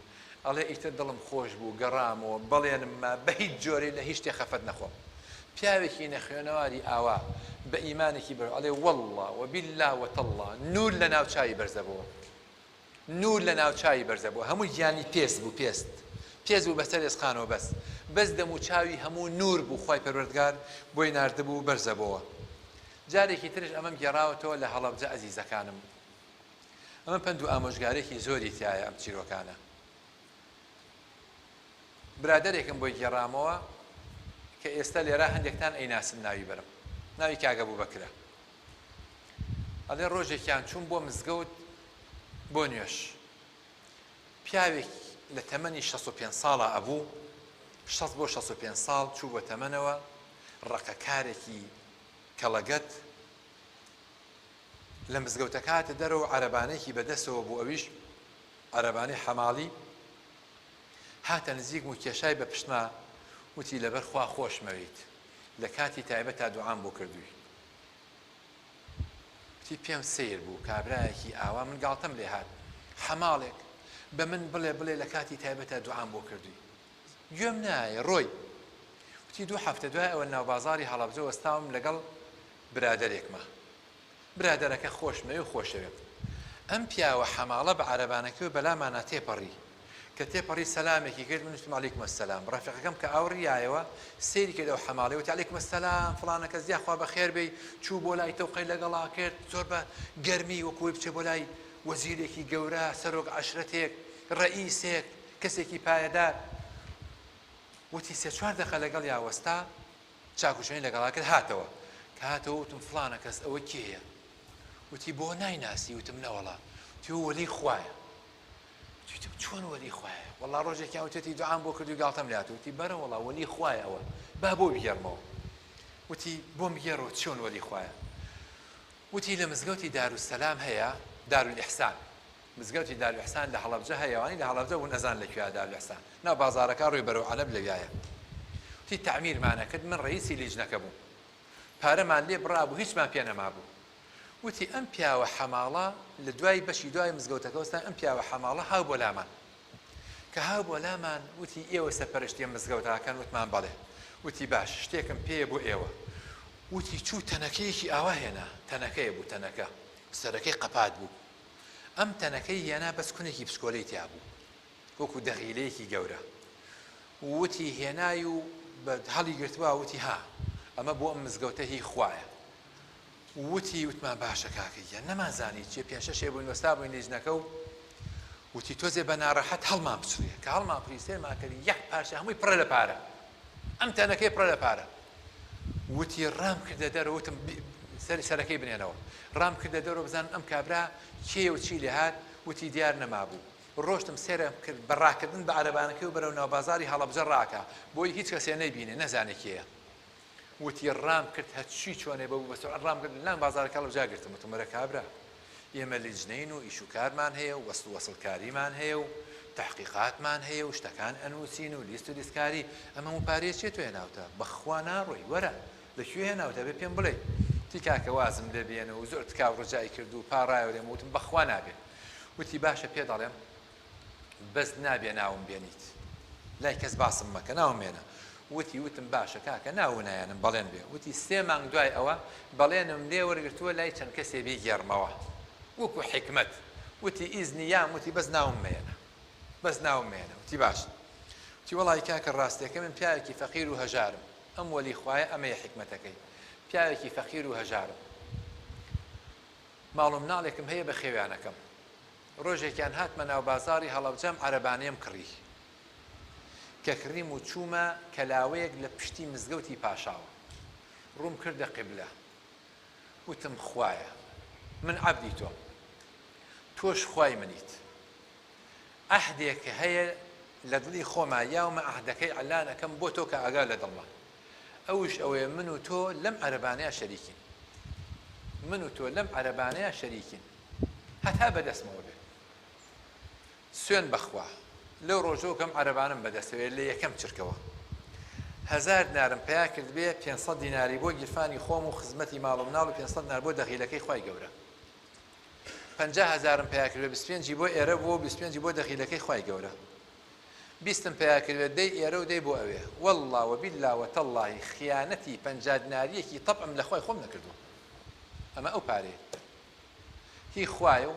ئەڵێ ئیتر دڵم خۆش بوو گەڕامەوە بەڵێنممە بە هیچ جۆرەی لە هیچ شتێ خەفەت نەخۆم. پیاوێکی نەخوێنەواری ئاوا بە ئیمانێکی بەر ئەڵێ وەڵڵا وەبیللا وەتەڵڵا نور لە ناو چاوی بەرزەبەوە نور لە ناو چاوی بەرزەبەوە هەموو گیانی پێست بوو پێست بوو بەسەر ئێسقانەوە بەس دەم و چاوی هەموو نور بوو خوای پەروەردگار بۆی ناردبوو بەرزەبەوە. جارێکی ترش ئەمەم گێڕاوەتەوە لە هەڵەبجە ئەزیزەکانم ئەمە پند و ئامۆژگارێکی زۆری تایە ئەم چیرۆکانە. برادێکم بۆی گێڕامەوە کە ئێستا لێرە هەندێکتان ئەیناسن ناوی بەرم ناوی کاگە بوو بەکرە ئەڵێ ڕۆژێکیان چوون بۆ مزگەوت بۆ نوێش پیاوێک لە تەمەنی 65 ساڵە ئەبوو 60 بۆ 65 ساڵ چوو بۆ تەمەنەوە ڕقەکارێکی کەڵەگەت لە مزگەوتەکاتە دەرەوە عەرەبانەیەکی بەدەستەوە بوو ئەویش عەرەبانەی حەماڵی هاتە نزیک و کێشای بە پشتما وتی لەبەر خوا خۆشمەویت لە کاتی تایبەت تا دوعام بۆ کردووی وتی پێم سیر بوو کابرایەکی ئاوا من گاڵتەم لێ هات حەماڵێک بە من بڵێ لە کاتی تایبەت تا دوعام بۆ کردووی گوێم نایە ڕۆی وتی 2 هەفتە دوای ئەوە ناو بازاری هەڵەبجە وەستاوم لەگەڵ برادێکمە برادەرەکە خۆشمەوی و خۆشەوێت ئەم پیاوە حەماڵە بە عەرەبانەکەی و بەلامانە تێپەڕی کە تێپەڕی سەلامێکی کرد من وتم عەلەیکوم ئەسسەلام ڕەفیقەکەم کە ئاوڕیایەوە سەیری کرد ئەو حەماڵەی وتی عەلەیکوم ئەسسەلام فڵانە کەس دیا خوا بەخێر بێی چوو بۆ لای تەوقەی لەگەڵا کرد زۆر بە گەرمی وەکوی بچێ بۆ لای وەزیرێکی گەورە سەرۆک عەشرەتێک ڕەئیسێک کەسێکی پایەدار وتی 3-4 دەقە لەگەڵ یاوەستا چاکوشێنی لەگەڵا کرد هاتەوە کە هاتەوە وتم فڵانە کەس ئەوە کێیە وتی بۆ نایناسی وتم نەوەڵا وتی وەلی خوایە وتم چۆن وەلی خوایە وەڵا ڕۆژێکیان وتێتی دوعام بۆ کردو گاڵتەم لێهات وتی بەرە وەڵا وەلی خوایە ئەوە با بۆ بگێڕمەوە وتی بۆم بگێڕەوە چۆن وەلی خوایە وتی لە مزگەوتی داروسەلام هەیە دارولئیحسان مزگەوتی دارولئیحسان لە هەڵەبجە هەیەوانی لە هەڵەبجە بوون ئەزان لەکوێیە دارولئیحسان ناو بازارەکە ڕووی بەرەو عەنەب لەوایە وتی تعمیرمانە کرد من ڕئیسی لیژنەکە بووم پارەمان لێ بڕابوو هیچمان پێ نەمابوو وتی ئەم پیاوە حەماڵە لە دوای بەشی دوای مزگەوتەکە وەستا ئەم پیاوە حەماڵە هاو بۆ لامان کە هاو بۆ لامان وتی ئێوە سەرپەرشتیە مزگەوتەکان وتمان بەڵێ وتی باش شتێکم پێیە بۆ ئێوە وتی چوو تەنەکەیەکی ئاوا هێنا تەنەکەیە بوو تەنەکە سەرەکەی قەپات بوو ئەم تەنەکەی هێنا بەس کونێکی پسکۆلەی تیا بوو وەکو دەغیلەیەکی گەورە وتی هێنای و بە هەڵی گرتووە وتی ها ئەمە بۆ ئەم مزگەوتە هی خوایە وتی وتمان باشە کاکەیە نەمازانی چێ پێ شەشێ بووین وەستا بووین لیژنەکە و وتی تۆزێ بە ناڕەحەت هەڵمان بچڕیە کە هەڵمان پریسێرمان کردی یەک پارچە هەمووی پڕە لە پارە ئەم تەنەکەی پڕە لە پارە وتی ڕام کردە دەرەوە وتم سەرەکەی بنێنەوە ڕام کردە دەرەوە بزانم ئەم کابرا کێ و چی لێ هات وتی دیار نەمابوو ڕۆشتم سێرم کرد بەڕاکردن بە عەرەبانەکەی و بەرەو ناوبازاری هەڵەبجە ڕاکە بۆی هیچ کەسێ نەیبینێ نەزانێ کێیە وتی ڕام کرد هەچی چۆنێ بەبوو بەس ڕام کرد لام بازارەکە هەڵەبجا گرتم وتم وەرە کابرا ئێمە لیژنەین و ئیش و کارمان هەیە و وەست و وەسڵکاریمان هەیە و تحقیقاتمان هەیە و شتەکان ئەنووسین و لیست و لیستکاری ئەمە و پارێز چێ تۆ هێناوتە بەخوا ناڕۆی وەرە لەکوێ هێناوتە بێ پێم بڵێ تی کاکە وازم لێ بێنە و زۆر تکاو ڕجای کرد و پاڕایەوە لێم وتم بەخوا نابێ وتی باشە پێ دەڵێم بەس نابێ ناوم بێنیت لای کەس باسم مەکە ناوم بێنە وتم باشە کاکە ناونایەنم بەڵێن بێ وتی 3 مانگ دوای ئەوە بەڵێنم لێ وەرگرتووە لای چەند کەسێ بیگێڕمەوە وەکو حکمت وتی ئیزنی یام وتی بەس ناوم مێنە بەس ناوم مێنە وتی باش وتی وەڵی کاکە ڕاستیەکە من پیاوێکی فەقیر و هەژارم ئەم وەلی خوایە ئەمەیە حکمەتەکەی پیاوێکی فەقیر و هەژارم ماڵ و مناڵێکم هەیە بە خێویانەکەم ڕۆژێکیان هاتمە ناو بازاری هەڵەبجەم عەرەبانەیەم کڕی کە کڕیم و چوومە کەلاوەیەک لە پشتی مزگەوتی پاشاوە ڕووم کردە قیبلە وتم خوایە من عەبدی تۆم تۆش خوای منیت ئەحدێک هەیە لە دڵی خۆما یاومە ئەحدەکەی عەلانەکەم بۆ تۆ کە ئاگا لە دڵمە ئەوش ئەوەیە من و تۆ لەم عەرەبانەیە شەریکین من و تۆ لەم عەرەبانەیە شەریکین هەتا بەدەستمەوە بێ سوێن بەخوا لەو ڕۆژەوە کەم عەرەبانم بەدەستەوێت لە یەکەم چرکەوە 1000 دینارم پیا کرد بێ 500 دیناری بۆ گیرفانی خۆم و خزمەتی ماڵ و مناڵ و 500 دینار بۆ دەخیلەکەی خوای گەورە 50000 پیا کرد بێ 25 بۆ ئێرە بۆ 25 بۆ دەخیلەکەی خوای گەورە 20 پیا کرد بێ دەی ئێرە و دەی بۆ ئەوێ والله وبالله وتالله خیانەتی 50 دیناریەکی طبعم لە خوای خۆم نەکردو ئەمە ئەو پارەیە هی خوایە و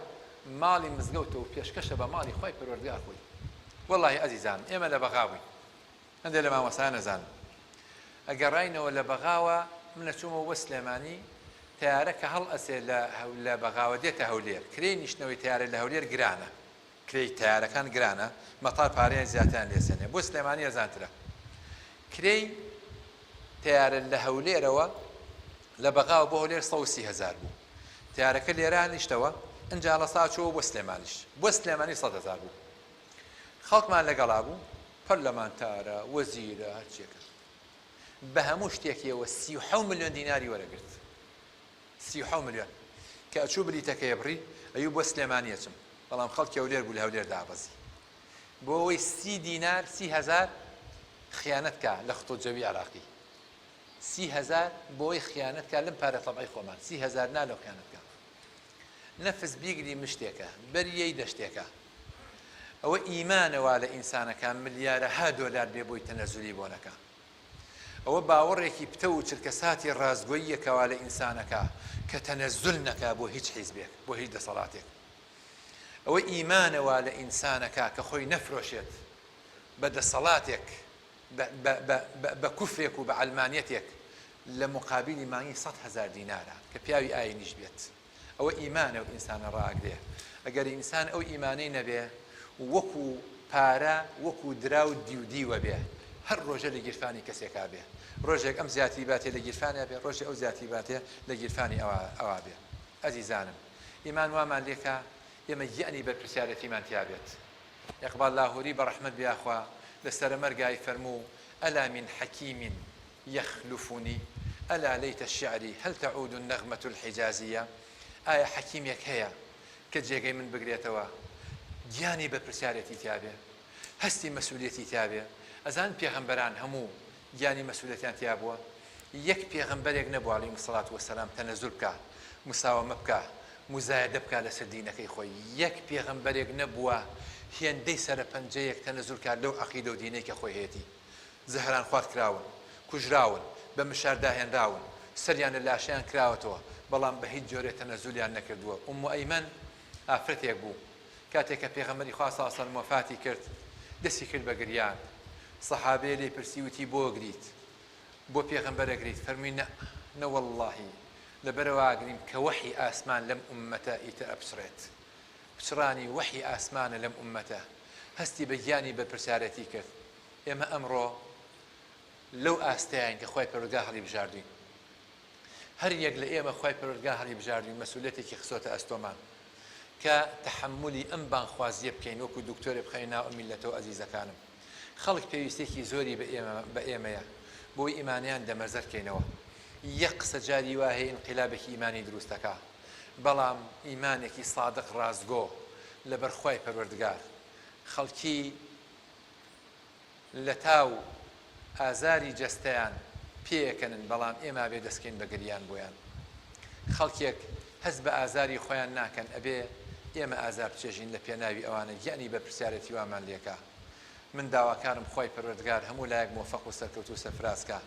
ماڵی مزگەوتە و پێشکەشە بە ماڵی خوای پەروەردگار خۆی والله عزیزان ئێمە لە بەغاوین هەندێک لە مامۆستایان نەزانن ئەگەڕاینەوە لە بەغاوە منە چوومە وە سلێمانی تیارە کە هەڵ ئەسێ لە بەغاوە دێتە هەولێر کرێی نیشتنەوەی تیارە لە هەولێر گرانە کرێی تیارەکان گرانە مەتار پارەیان زیاتریان لێسێنێ بۆ سلێمانی ئەزانترە کرێی تیارە لە هەولێرەوە لە بەغاوە بۆ هەولێر 130,000 بوو تیارەکە لێران نیشتەوە ئەنجا لە ساچەوە بۆ سلێمانیش بۆ سلێمانی 100,000 بوو خەڵکمان لەگەڵا بوو پەرلەمانتارە وەزیرە هەرچیەکە بە هەموو شتێکیەوە 37 ملیۆن دیناری وەرەگرت 37 ملیۆن کە ئەچوو بلیتەکەی بڕی ئەیوو بۆ سلێمانی ئەچم بەڵام خەڵکی هەولێر بوو لە هەولێر دابەزی بۆ ئەوەی 30 دینار 30,000 خیانەت کا لە خۆتۆجەوی عراقی 30,000 بۆ ئەوەی خیانەت کا لەم پارە تەبعی خۆمان 30,000 نالەو خیانەت کا نەفس بیگری مشتێکە بەریەی دەشتێکە ئەوە ئیمانەوە لە ئینسانەکان ملیارەها دۆلار بێ بۆی تەنەزولی بۆنەکە ئەوە باوەڕێکی پتە و چرکەساتی ڕازگۆییەکەوە لە ئینسانەکە کە تەنەزول نەکا بۆ هیچ حیزبێک بۆ هیچ دەسەڵاتێک ئەوە ئیمانەوە لە ئینسانەکە کە خۆی نەفرۆشێت بە دەسەڵاتێک بە کوفرێک و بە عەلمانیەتێک لە مقابلی مانگی 100,000 دینارە کە پیاوی ئاینیش بێت ئەوە ئیمانە و ئینسانە ڕاگرێ ئەگەر ئینسان ئەو ئیمانەی نەبێ وەکو پارە وەکو دراو دیودیوە بێ هەر ڕۆژە لە گیرفانی کەسێکا بێ ڕۆژێک ئەم زیاتی باتێ لە گیرفانیا بێ ڕۆژێک ئەو زیاتی باتێ لە گیرفانی ئەوا بێ ئەزیزانم ئیمان وامان لێکە ئێمە یعنی بەرپرسیارەتیمان تیا بێت ئیقبال لاهوری بەڕەحمەت بیاخوا لە سەرەمەرگای فەرموو ئەلا من حەکیم یەخلفنی ئەلا لەیتە الشعری هەل تەعود النەغمەة الحیجازیە ئایا حەکیمێک هەیە کە جێگەی من بگرێتەوە گیانی بە پرسیارەتی تیابێ هەستی مەسئولەتی تیابێ ئەزان پێغەمبەران هەموو گیانی مەسئولەتیان تیا بووە یەک پێغەمبەرێک نەبوو عەلەیهی سەڵات وەسەلام تەنەزول بکە مساوەمە بکە مزایدە بکە لەسەر دینەکەی خۆی یەک پێغەمبەرێک نەبووە هێندەی سەرپەنجەیەک تەنەزول کات لەو عەقیدە و دینەی کە خۆی هەیەتی زەهران خوارد کراون کوژراون بە مشار داهێنراون سەریان لە لاشیان کراوەتەوە بەڵام بە هیچ جۆرێ تەنەزولیان نەکردووە ئوم ئەیمەن ئافرەتێک بوو کاتێک کە پێغەمبەری خوا صلی الله علیه و سەلەم وەفاتی کرد دەستی کرد بە گریان سەحابەیە لێی پرسی وتی بۆ گریت بۆ پێغەمبەر ئەگریت فەرمووی نە وەڵڵاهی لەبەرەوە ئاگریم کە وەحی ئاسمان لەم ئوممەتە ئیتر ئەپسڕێت پچڕانی وەحی ئاسمانە لەم ئوممەتە هەستی بە گیانی بە پرسیارەتی کرد ئێمە ئەمڕۆ لەو ئاستەیان کە خۆی پەروەردگار هەڵی بژاردووین هەر یەک لە ئێمە خۆی پەروەردگار هەڵی بژاردووین مەسئولەتێکی خستۆتە ئەستۆمان کە تەحملی ئەم بانخوازیە بکەین وەکو دکتۆرێ بخەین ناو ئەم میلەتەوە ئەزیزەکانم خەڵک پێویستێکی زۆری بە ئێمەیە بۆی ئیمانیان دەمەزەر بکەینەوە یەک قسە جاری وا هەیە ئینقیلابێکی ئیمانی دروستەکە بەڵام ئیمانێکی سادق ڕازگۆ لەبەر خۆی پەروەردگار خەڵکی لە تاو ئازاری جەستەیان پێەکەنن بەڵام ئێمە بێ دەستکەین بە گریان بۆیان خەڵکێک هەست بە ئازاری خۆیان ناکەن ئەبێ ئێمە ئازار بچێژین لە پێناوی ئەوانە گیانی بە پرسیارەتی وامان لێکە من داواکارم خۆی پەروەردگار هەموو لایەک مۆفەق و سەرکەوتو و سەرفرازکە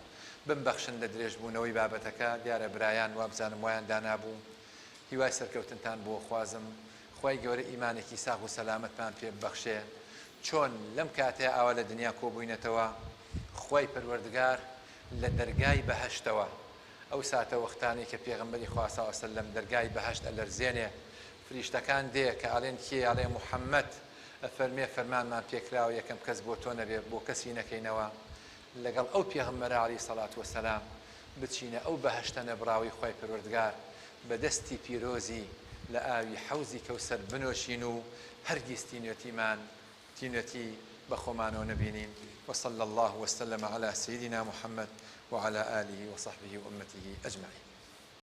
بمبەخشن لە درێژبوونەوەی بابەتەکە دیارە برایان وابزانم وایان دانابوو هیوای سەرکەوتنتان بۆ خوازم خی گەورە ئیمانێکی ساغ و سەلامەتمان پێ ببەخشێ چۆن لەم کاتەیە ئاوا لە دنیا کۆبووینەتەوە خی پەروەردگار لە دەرگای بەهەشتەوە ئەو ساتە وەختانی کە پێغەمبەری خوا صلی الله علیه و سەلەم دەرگای بەهەشت ئەلەرزێنێ فریشتەکان دێ کە ئاڵێن کێ ئاڵێ موحەممەد ئەفەرمێ فەرمانمان پێکراوە یەکەم کەس بۆ تۆ نەبێ بۆ کەسی نەکەینەوە لەگەڵ ئەو پێغەمبەرە عەلەیهی سەڵات وەسەلام بچینە ئەو بەهەشتە نەبراوی خۆی پەروەردگار بە دەستی پیرۆزی لە ئاوی حەوزی کەوسەر بنۆشین و هەرگیز تینوێتی بە خۆمانەوە نەبینین وصلى الله وسلم على سيدنا محمد وعلى آله وصحبه وأمته أجمعين